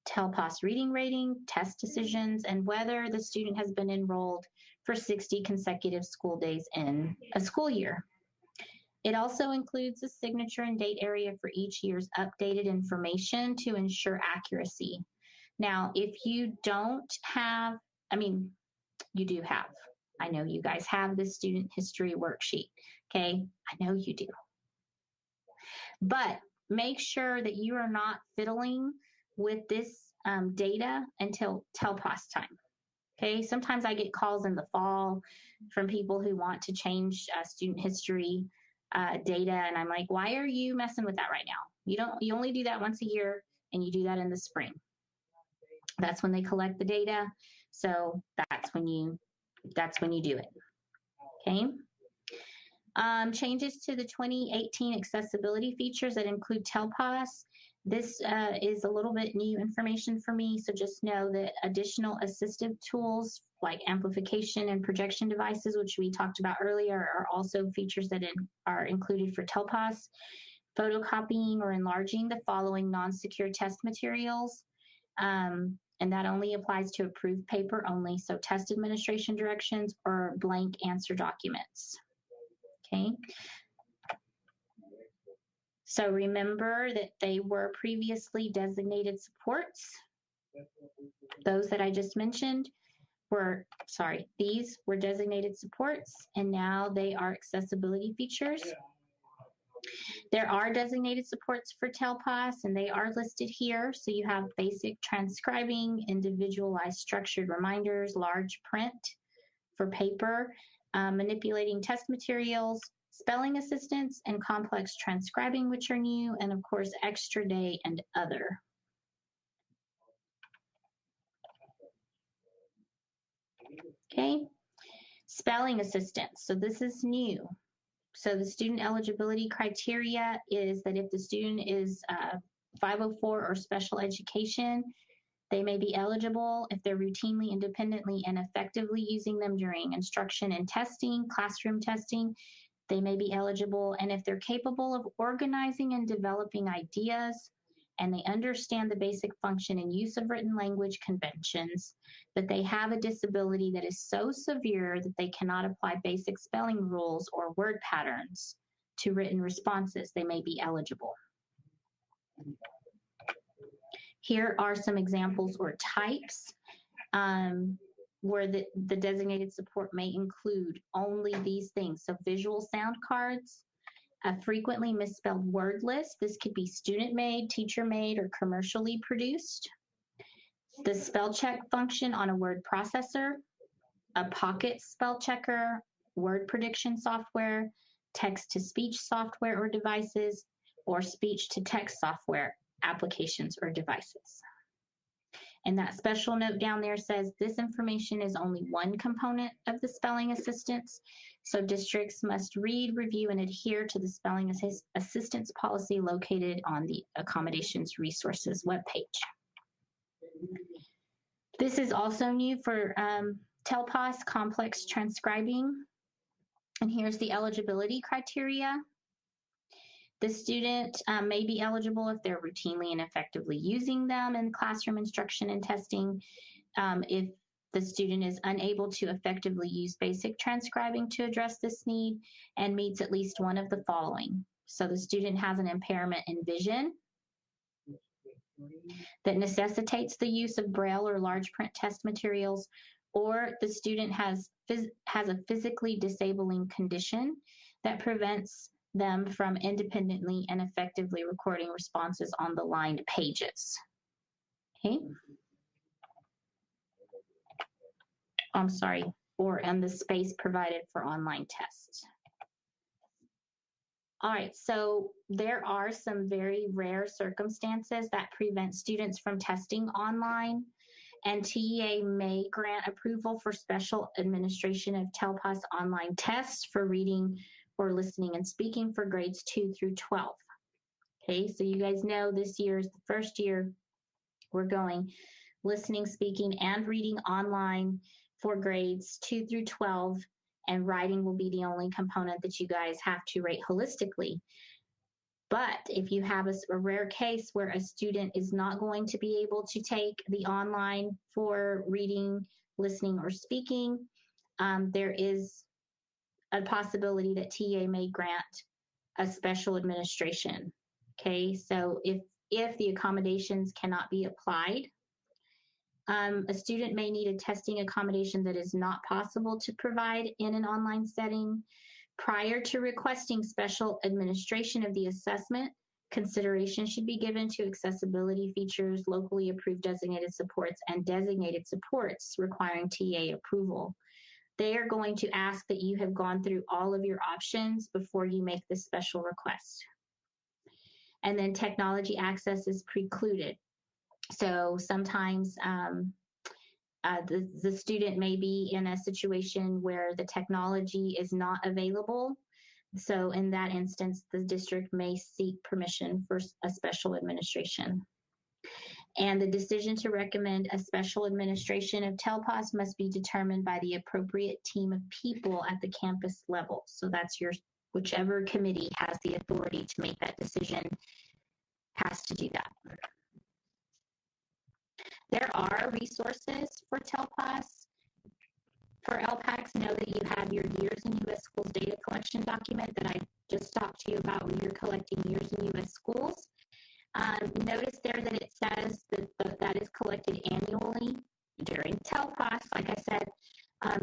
TELPAS reading rating, test decisions, and whether the student has been enrolled for 60 consecutive school days in a school year. It also includes a signature and date area for each year's updated information to ensure accuracy. Now, if you don't have, you do have, I know you guys have the student history worksheet, okay? I know you do. But make sure that you are not fiddling with this data until TELPAS time, okay? Sometimes I get calls in the fall from people who want to change student history data, and I'm like, why are you messing with that right now? You only do that once a year, and you do that in the spring. That's when they collect the data, so that's when you do it. Okay. Changes to the 2018 accessibility features that include TELPAS. This is a little bit new information for me, so just know that additional assistive tools like amplification and projection devices, which we talked about earlier, are also features that are included for TELPAS. Photocopying or enlarging the following non-secure test materials. And that only applies to approved paper only, so test administration directions or blank answer documents. Okay. So remember that they were previously designated supports. Those that I just mentioned these were designated supports, and now they are accessibility features. There are designated supports for TELPAS, and they are listed here. So you have basic transcribing, individualized structured reminders, large print for paper, manipulating test materials, spelling assistance, and complex transcribing, which are new, and of course, extra day and other. Okay, spelling assistance. So this is new. So the student eligibility criteria is that if the student is 504 or special education, they may be eligible if they're routinely, independently, and effectively using them during instruction and testing, classroom testing. They may be eligible, and if they're capable of organizing and developing ideas, and they understand the basic function and use of written language conventions, that they have a disability that is so severe that they cannot apply basic spelling rules or word patterns to written responses, they may be eligible. Here are some examples or types where the designated support may include only these things. So visual sound cards, a frequently misspelled word list. This could be student-made, teacher-made, or commercially produced. The spell check function on a word processor, a pocket spell checker, word prediction software, text-to-speech software or devices, or speech-to-text software applications or devices. And that special note down there says this information is only one component of the spelling assistance. So districts must read, review, and adhere to the spelling assistance policy located on the accommodations resources webpage. This is also new for TELPAS complex transcribing. And here's the eligibility criteria. The student may be eligible if they're routinely and effectively using them in classroom instruction and testing. If the student is unable to effectively use basic transcribing to address this need and meets at least one of the following. So the student has an impairment in vision that necessitates the use of Braille or large print test materials, or the student has a physically disabling condition that prevents them from independently and effectively recording responses on the lined pages. Okay. I'm sorry, or in the space provided for online tests. All right, so there are some very rare circumstances that prevent students from testing online, and TEA may grant approval for special administration of TELPAS online tests for reading or listening and speaking for grades 2 through 12. Okay, so you guys know this year is the first year we're going listening, speaking, and reading online for grades 2 through 12, and writing will be the only component that you guys have to rate holistically. But if you have a rare case where a student is not going to be able to take the online for reading, listening, or speaking, there is a possibility that TA may grant a special administration. Okay, so if the accommodations cannot be applied, a student may need a testing accommodation that is not possible to provide in an online setting. Prior to requesting special administration of the assessment, consideration should be given to accessibility features, locally approved designated supports, and designated supports requiring TA approval. They are going to ask that you have gone through all of your options before you make this special request. And then technology access is precluded. So sometimes the student may be in a situation where the technology is not available. So in that instance, the district may seek permission for a special administration. And the decision to recommend a special administration of TELPAS must be determined by the appropriate team of people at the campus level. So that's whichever committee has the authority to make that decision has to do that. There are resources for TELPAS. For LPACs, know that you have your Years in U.S. Schools data collection document that I just talked to you about when you're collecting years in U.S. schools. Notice there that it says that that is collected annually during TELPAS. Like I said,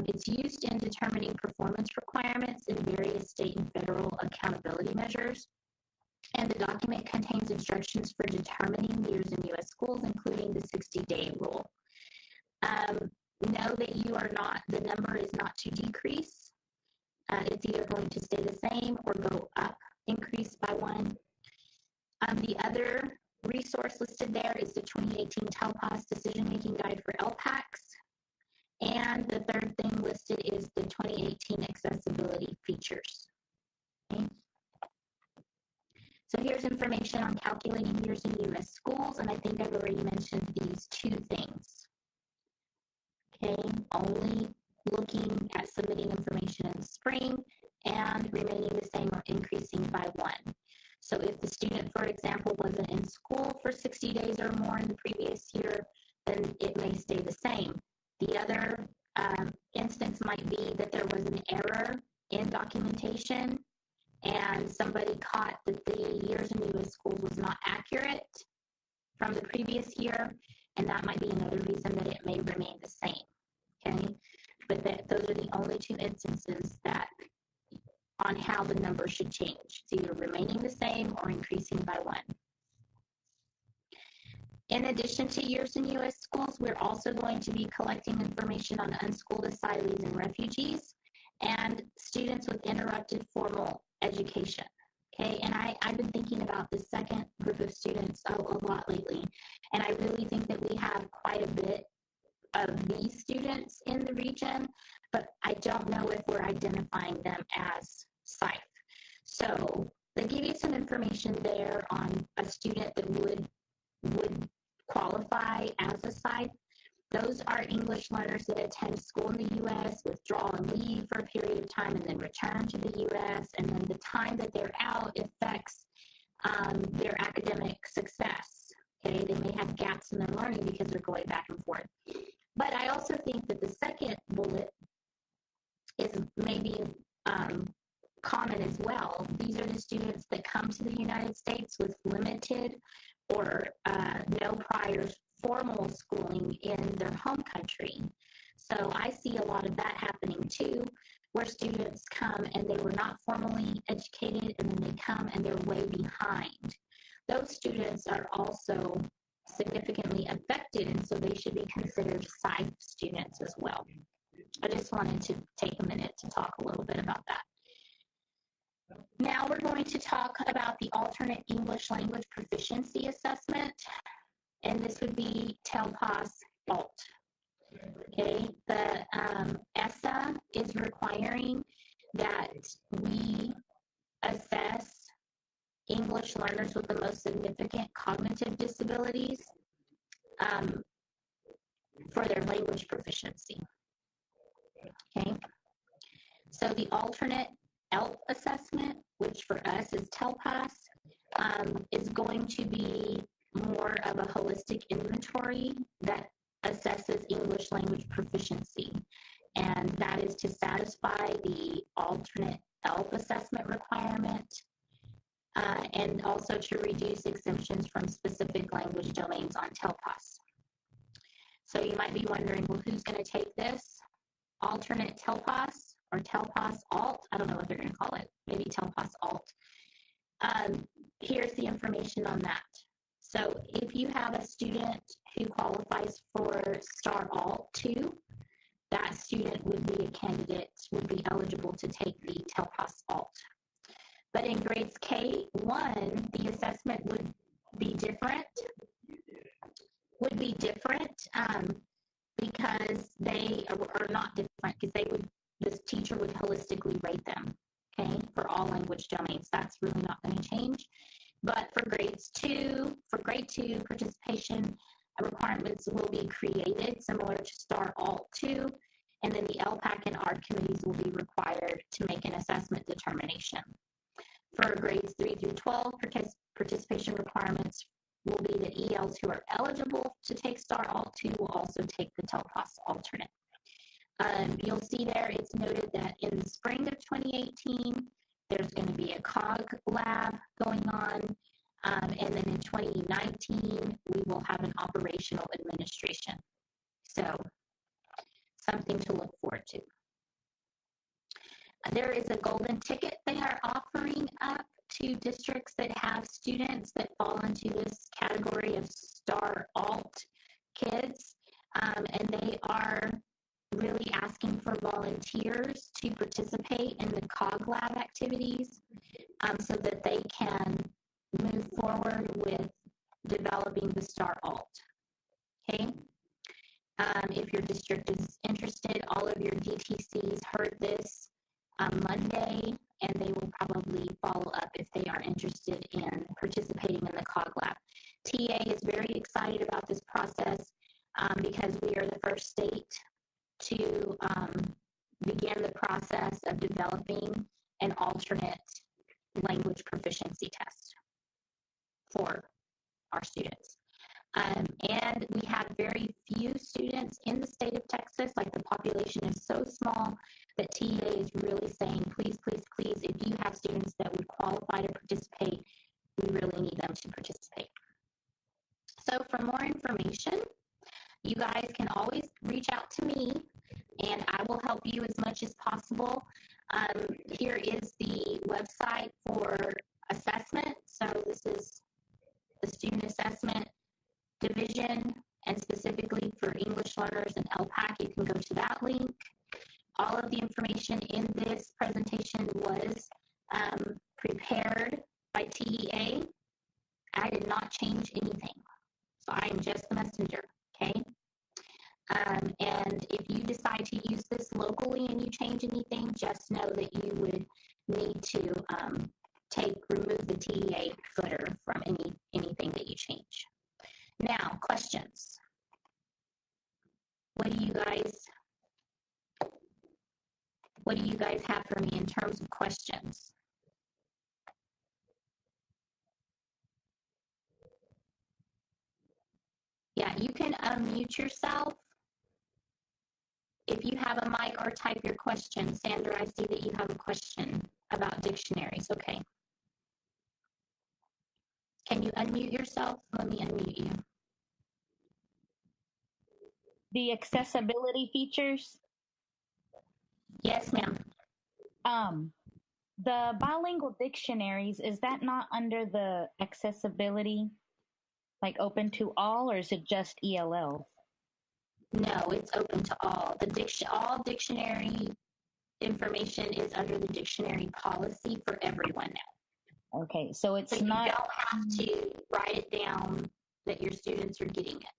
it's used in determining performance requirements in various state and federal accountability measures. And the document contains instructions for determining years in U.S. schools, including the 60-day rule. Know that the number is not to decrease. It's either going to stay the same or go up, increase by 1. The other resource listed there is the 2018 TELPAS Decision-Making Guide for LPACs. And the third thing listed is the 2018 Accessibility Features. Okay. So here's information on calculating years in U.S. schools, and I think I've already mentioned these 2 things. Okay, only looking at submitting information in the spring and remaining the same or increasing by 1. So if the student, for example, wasn't in school for 60 days or more in the previous year, then it may stay the same. The other instance might be that there was an error in documentation and somebody caught that the years in U.S. schools was not accurate from the previous year, and that might be another reason that it may remain the same, okay? But those are the only 2 instances on how the number should change. It's either remaining the same or increasing by 1. In addition to years in U.S. schools, we're also going to be collecting information on unschooled asylees and refugees and students with interrupted formal education. Okay, and I've been thinking about the second group of students a lot lately, and I really think that we have quite a bit of these students in the region, but I don't know if we're identifying them as SIFE. So they give you some information there on a student that would qualify as a SIFE. Those are English learners that attend school in the U.S., withdraw and leave for a period of time, and then return to the U.S., and then the time that they're out affects their academic success. Okay, they may have gaps in their learning because they're going back and forth. But I also think that the second bullet is maybe common as well. These are the students that come to the United States with limited or no prior formal schooling in their home country. So I see a lot of that happening too, where students come and they were not formally educated, and then they come and they're way behind. Those students are also significantly affected, and so they should be considered SIFE students as well. I just wanted to take a minute to talk a little bit about that. Now we're going to talk about the alternate English language proficiency assessment, and this would be TELPAS ALT. Okay, the ESSA is requiring that we assess English learners with the most significant cognitive disabilities for their language proficiency. Okay, so the alternate ELP assessment, which for us is TELPAS, is going to be more of a holistic inventory that assesses English language proficiency, and that is to satisfy the alternate ELP assessment requirement, and also to reduce exemptions from specific language domains on TELPAS. So you might be wondering, well, who's going to take this? Alternate TELPAS or TELPAS ALT? I don't know what they're going to call it. Maybe TELPAS ALT. Here's the information on that. So if you have a student who qualifies for STAR ALT 2, that student would be a candidate, would be eligible to take the TELPAS ALT. But in grades K1, the assessment would be different, because they are not different, because this teacher would holistically rate them, okay, for all language domains. That's really not going to change. But for grade 2, participation requirements will be created similar to STAR ALT 2, and then the LPAC and ARD committees will be required to make an assessment determination. For grades 3 through 12, participation requirements will be that ELs who are eligible to take STAR ALT 2 will also take the TELPAS alternate. You'll see there it's noted that in the spring of 2018, there's going to be a COG lab going on, and then in 2019, we will have an operational administration. So something to look forward to. There is a golden ticket they are offering up to districts that have students that fall into this category of STAR ALT kids, and they are really asking for volunteers to participate in the COG lab activities, so that they can move forward with developing the STAR ALT. Okay? If your district is interested, all of your DTCs heard this Monday, and they will probably follow up if they are interested in participating in the COG lab. TA is very excited about this process because we are the first state to begin the process of developing an alternate language proficiency test for our students. And we have very few students in the state of Texas. Like, the population is so small that TA is really saying, please, please, please, if you have students that would qualify to participate, we really need them to participate. So for more information, you guys can always reach out to me, and I will help you as much as possible. Here is the website for assessment. So this is the student assessment division, and specifically for English learners and LPAC, you can go to that link. All of the information in this presentation was prepared by TEA. I did not change anything. So I am just the messenger, okay? And if you decide to use this locally and you change anything, just know that you would need to remove the TEA footer from anything that you change. Now, questions. What do you guys have for me in terms of questions? Yeah, you can unmute yourself if you have a mic, or type your question. Sandra, I see that you have a question about dictionaries. Okay. Can you unmute yourself? Let me unmute you. The accessibility features? Yes, ma'am. The bilingual dictionaries, is that not under the accessibility, like open to all, or is it just ELLs? No, it's open to all. All dictionary information is under the dictionary policy for everyone now. Okay, so it's so not. You don't have to write it down that your students are getting it.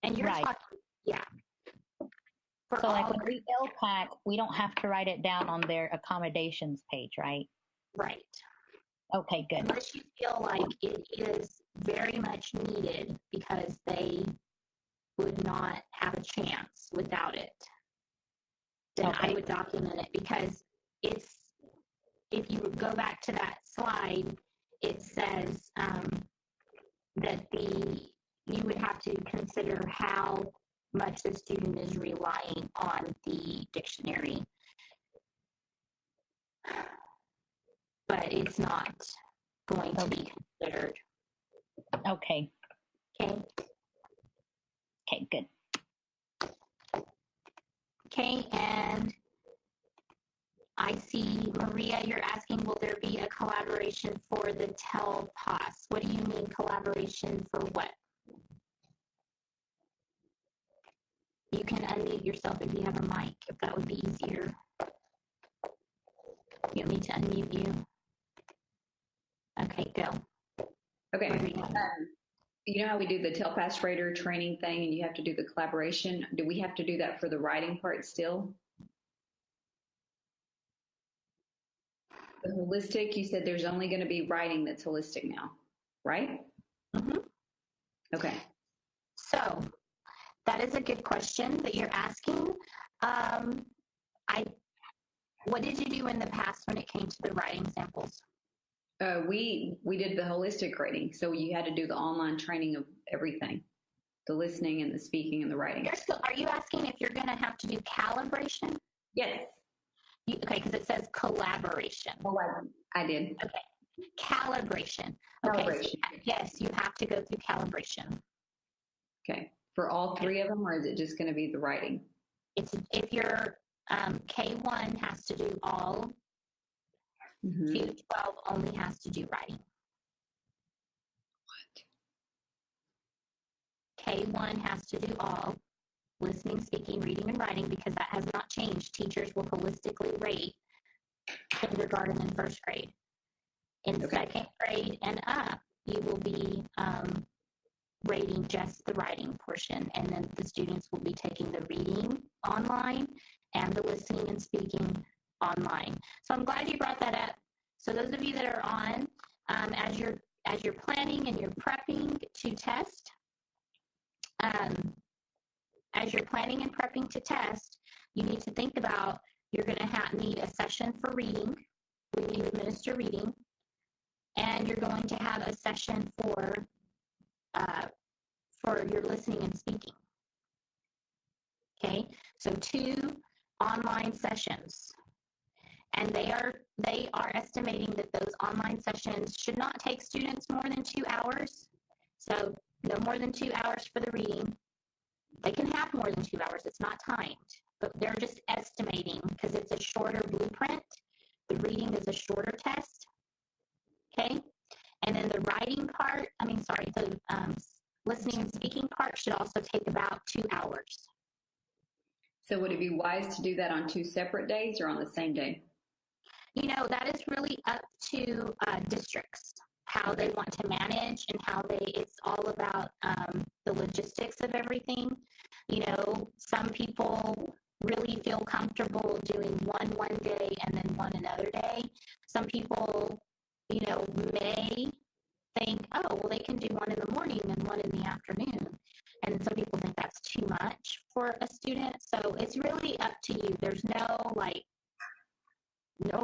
And you're right. talking, yeah. So like when we LPAC, we don't have to write it down on their accommodations page, right? Right. Okay, good. Unless you feel like it is very much needed because they would not have a chance without it, then okay. I would document it, because it's, if you go back to that slide, it says that you would have to consider how much the student is relying on the dictionary. But it's not going to be considered. Okay. Okay. Okay, good. Okay, and I see, Maria, you're asking, will there be a collaboration for the TELPAS? What do you mean collaboration for what? You can unmute yourself if you have a mic, if that would be easier. You want me to unmute you? Okay, go. Okay. You know how we do the TELPAS Rater training thing and you have to do the collaboration? Do we have to do that for the writing part still? The holistic, you said there's only going to be writing that's holistic now, right? Mm-hmm. Okay. So that is a good question that you're asking. What did you do in the past when it came to the writing samples? We did the holistic rating, so you had to do the online training of everything, the listening and the speaking and the writing. Are you asking if you're going to have to do calibration? Yes. Okay, because it says collaboration. Oh, I did. Okay, calibration. Okay, so yes, you have to go through calibration. Okay, for all three of them, or is it just going to be the writing? If your K1 has to do all. Mm-hmm. Q12 only has to do writing. What? K1 has to do all listening, speaking, reading, and writing, because that has not changed. Teachers will holistically rate kindergarten and first grade. In second grade and up, you will be rating just the writing portion, and then the students will be taking the reading online and the listening and speaking online. So I'm glad you brought that up. So those of you that are on, as you're planning and you're prepping to test, you need to think about, you're going to need a session for reading, where you administer reading, and you're going to have a session for your listening and speaking. Okay, so 2 online sessions. And they are estimating that those online sessions should not take students more than 2 hours. So no more than 2 hours for the reading. They can have more than 2 hours. It's not timed. But they're just estimating, because it's a shorter blueprint. The reading is a shorter test. Okay? And then the writing part, the listening and speaking part should also take about 2 hours. So would it be wise to do that on 2 separate days or on the same day? That is really up to districts, how they want to manage and how it's all about the logistics of everything. You know, some people really feel comfortable doing one day and then one another day. Some people, you know, may think, oh, well, they can do one in the morning and one in the afternoon. And some people think that's too much for a student. So it's really up to you. There's no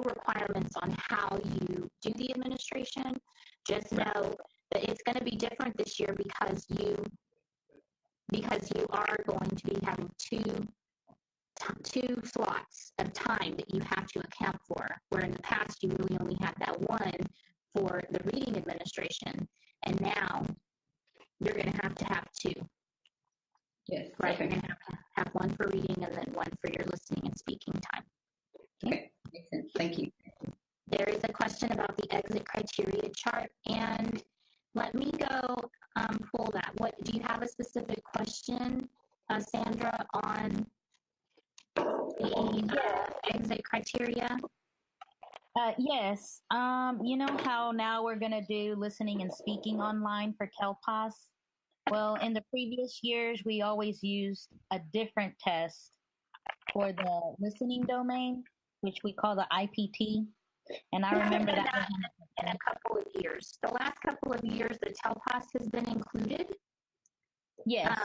requirements on how you do the administration. Just know that it's going to be different this year because you are going to be having two slots of time that you have to account for, where in the past you really only had that one for the reading administration, and now you're going to have two. Yes. Right. You're going to have one for reading and then one for your listening and speaking time. Okay. Makes sense. Thank you. There is a question about the exit criteria chart, and let me go pull that. What do you have a specific question, Sandra, on the exit criteria? Yes. You know how now we're going to do listening and speaking online for TELPAS? Well, in the previous years, we always used a different test for the listening domain, which we call the IPT. And I remember that in a couple of years. The last couple of years, the TELPAS has been included. Yes.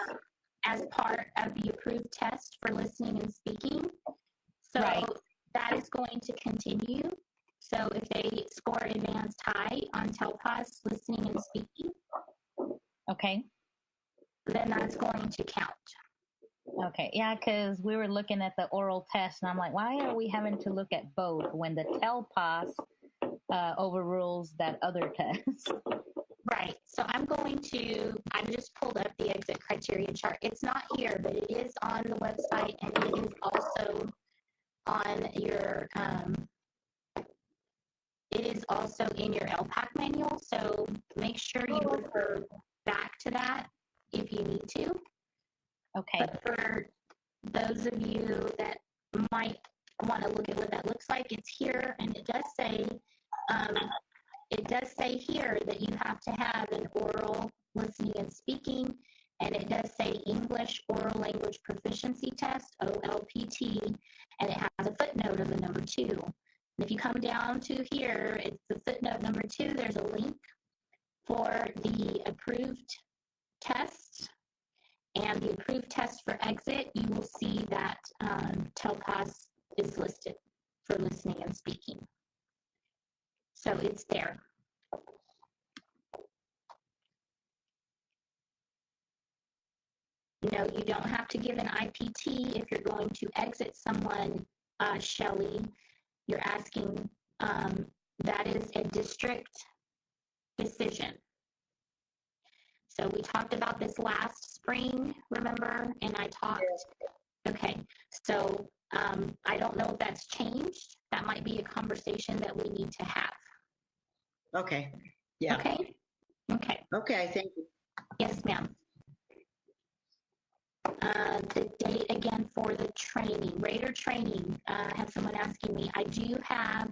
As part of the approved test for listening and speaking. So that is going to continue. So if they score advanced high on TELPAS listening and speaking, okay, then that's going to count. Okay, yeah, because we were looking at the oral test, and I'm like, why are we having to look at both when the TELPAS overrules that other test? Right. So I just pulled up the exit criteria chart. It's not here, but it is on the website, and it is also on your, it is also in your LPAC manual. So make sure you refer back to that if you need to. Okay. But for those of you that might want to look at what that looks like, it's here, and it does say here that you have to have an oral listening and speaking, and it does say English Oral Language Proficiency Test, OLPT, and it has a footnote of the number 2. And if you come down to here, it's the footnote number 2. There's a link for the approved test. And the approved test for exit, you will see that TELPAS is listed for listening and speaking. So it's there. No, you don't have to give an IPT if you're going to exit someone, Shelley. You're asking, that is a district decision. So we talked about this last spring, remember? And I talked. Okay. So I don't know if that's changed. That might be a conversation that we need to have. Okay. Yeah. Okay. Okay. Okay. Thank you. Yes, ma'am. The date again for the training, Raider training. I have someone asking me. I do have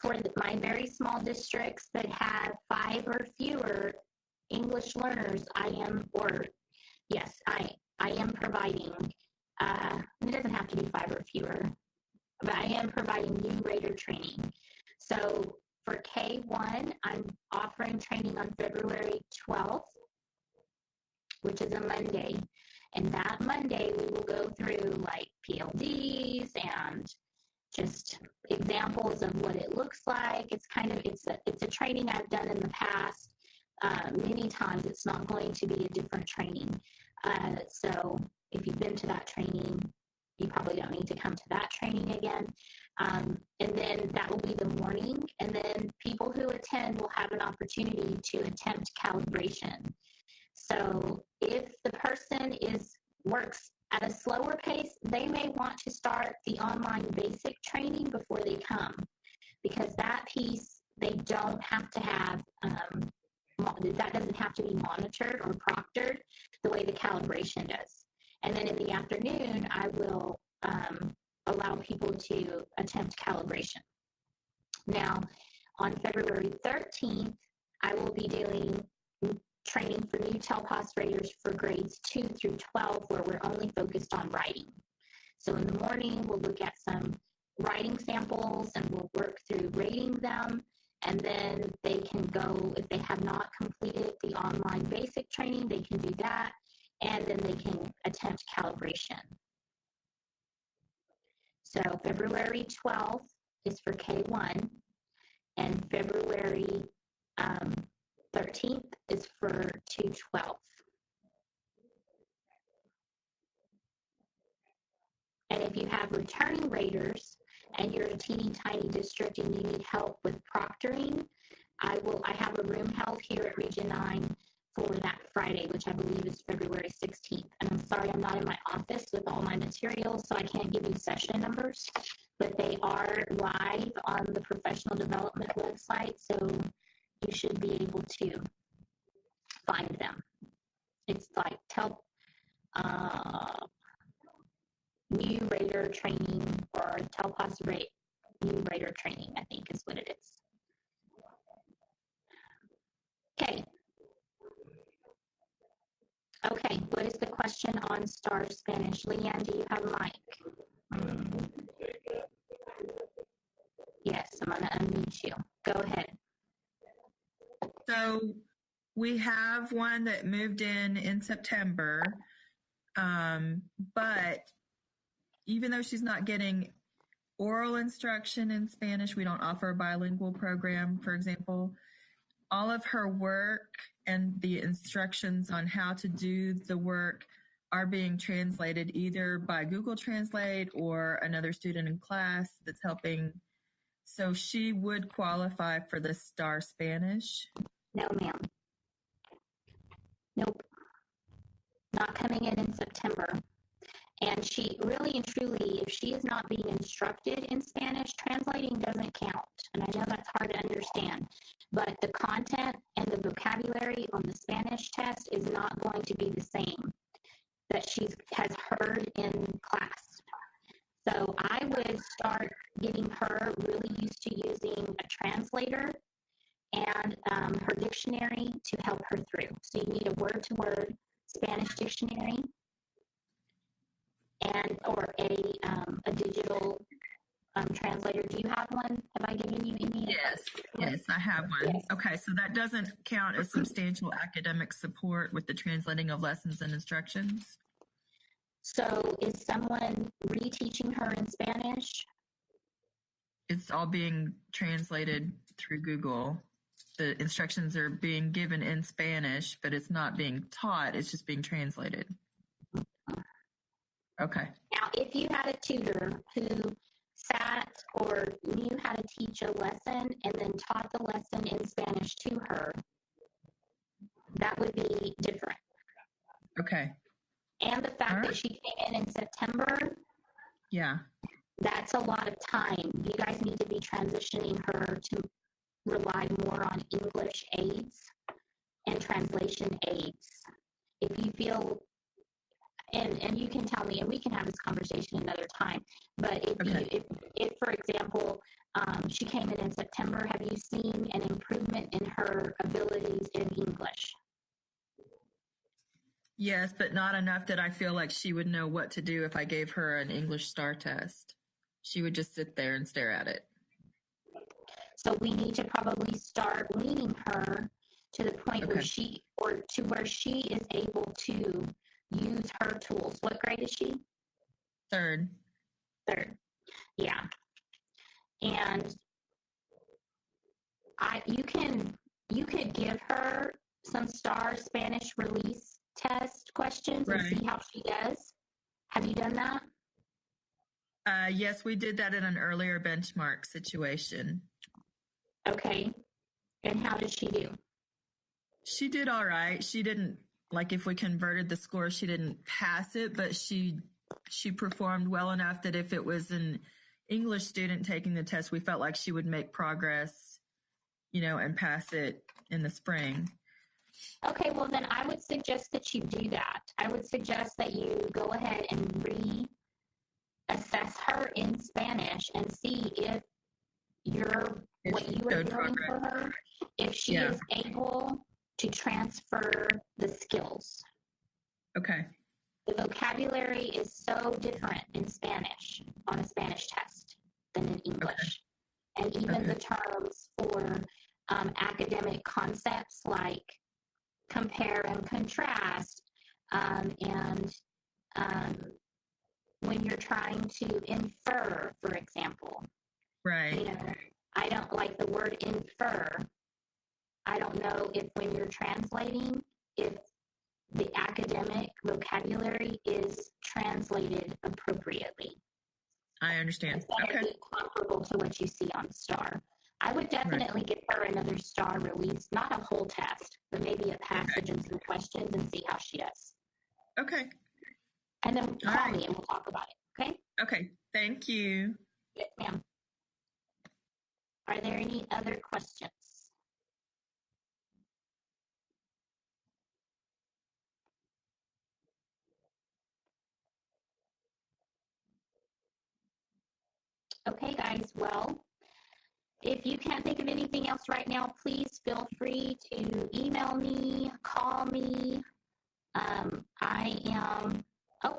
for my very small districts that have 5 or fewer English learners, I am providing, it doesn't have to be 5 or fewer, but I am providing new Raider training. So for K1, I'm offering training on February 12th, which is a Monday. And that Monday, we will go through like PLDs and just examples of what it looks like. It's a training I've done in the past. Many times it's not going to be a different training. So if you've been to that training, you probably don't need to come to that training again. And then that will be the morning. And then people who attend will have an opportunity to attempt calibration. So if the person works at a slower pace, they may want to start the online basic training before they come, because that piece, they don't have to have, that doesn't have to be monitored or proctored the way the calibration does. And then in the afternoon, I will allow people to attempt calibration. Now, On February 13th, I will be doing training for new TELPAS raters for grades 2 through 12, where we're only focused on writing. So in the morning, we'll look at some writing samples and we'll work through rating them. And then they can go, if they have not completed the online basic training, they can do that. And then they can attempt calibration. So February 12th is for K1, and February 13th is for 212. And if you have returning raters and you're a teeny tiny district and you need help with proctoring, I have a room held here at Region 9 for that Friday, which I believe is February 16th. And I'm sorry I'm not in my office with all my materials, so I can't give you session numbers, but they are live on the professional development website, so you should be able to find them. It's like new rater training, or TELPAS new rater training, I think is what it is. Okay, what is the question on STAR Spanish? Leanne, do you have a mic? Yes, I'm going to unmute you. Go ahead. So we have one that moved in September, but even though she's not getting oral instruction in Spanish, we don't offer a bilingual program, for example. All of her work and the instructions on how to do the work are being translated either by Google Translate or another student in class that's helping. So she would qualify for the STAR Spanish. No, ma'am. Nope. Not coming in September. And she really and truly, if she is not being instructed in Spanish, translating doesn't count. And I know that's hard to understand. But the content and the vocabulary on the Spanish test is not going to be the same that she has heard in class. So I would start getting her really used to using a translator and her dictionary to help her through. So you need a word-to-word Spanish dictionary and or a digital translator. Do you have one? Have I given you any? Yes, I have one. Yes. Okay, so that doesn't count as substantial academic support with the translating of lessons and instructions? So is someone reteaching her in Spanish? It's all being translated through Google. The instructions are being given in Spanish, but it's not being taught. It's just being translated. Okay. Now, if you had a tutor who sat or knew how to teach a lesson and then taught the lesson in Spanish to her, that would be different. Okay. And the fact that she came in September, yeah, that's a lot of time. You guys need to be transitioning her to rely more on English aids and translation aids. If you feel, and you can tell me, and we can have this conversation another time, but if for example, she came in September, have you seen an improvement in her abilities in English? Yes, but not enough that I feel like she would know what to do if I gave her an English STAR test. She would just sit there and stare at it. So we need to probably start weaning her to the point where she is able to use her tools. What grade is she? Third. Yeah. And you could give her some STAR Spanish release test questions and see how she does. Have you done that? Yes, we did that in an earlier benchmark situation. Okay. And how did she do? She did all right. She didn't, like if we converted the score, she didn't pass it, but she performed well enough that if it was an English student taking the test, we felt like she would make progress, and pass it in the spring. Okay, well then I would suggest that you do that. I would suggest that you go ahead and reassess her in Spanish and see if your what you are doing for her, if she is able to transfer the skills. Okay. The vocabulary is so different in Spanish on a Spanish test than in English. Okay. And even the terms for academic concepts like compare and contrast, when you're trying to infer, for example. Right. You know, I don't like the word infer. I don't know if when you're translating, if the academic vocabulary is translated appropriately. I understand. It's better to be comparable to what you see on STAR. I would definitely give her another STAR release, not a whole test, but maybe a passage and some questions and see how she does. Okay. And then call me and we'll talk about it, okay? Okay. Thank you. Yes, ma'am. Are there any other questions? Okay, guys, well, if you can't think of anything else right now, please feel free to email me, call me.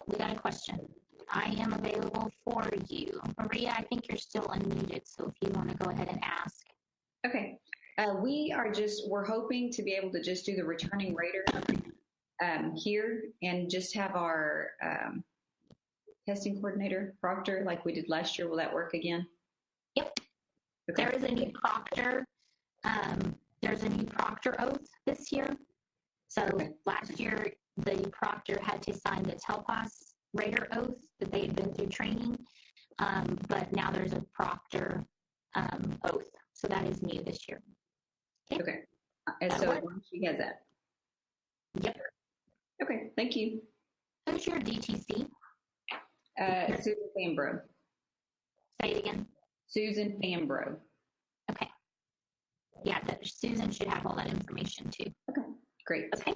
We got a question. I am available for you. Maria, I think you're still unmuted, so if you want to go ahead and ask. Okay. We're hoping to be able to just do the returning rater here and just have our testing coordinator, Proctor, like we did last year. Will that work again? Yep. Okay. There is a new Proctor. There's a new Proctor oath this year. So last year, the Proctor had to sign the TELPAS rater oath that they had been through training. But now there's a Proctor oath. So that is new this year. Okay. And so she has that. Yep. Okay. Thank you. Who's your DTC? Susan Fambro. Say it again. Susan Fambro. Okay. Yeah, Susan should have all that information too. Okay. Great. Okay.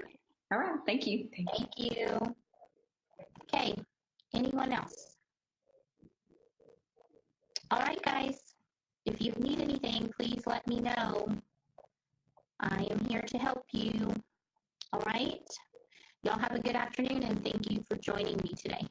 All right. Thank you. Thank you. Okay. Anyone else? All right, guys. If you need anything, please let me know. I am here to help you. All right. Y'all have a good afternoon and thank you for joining me today.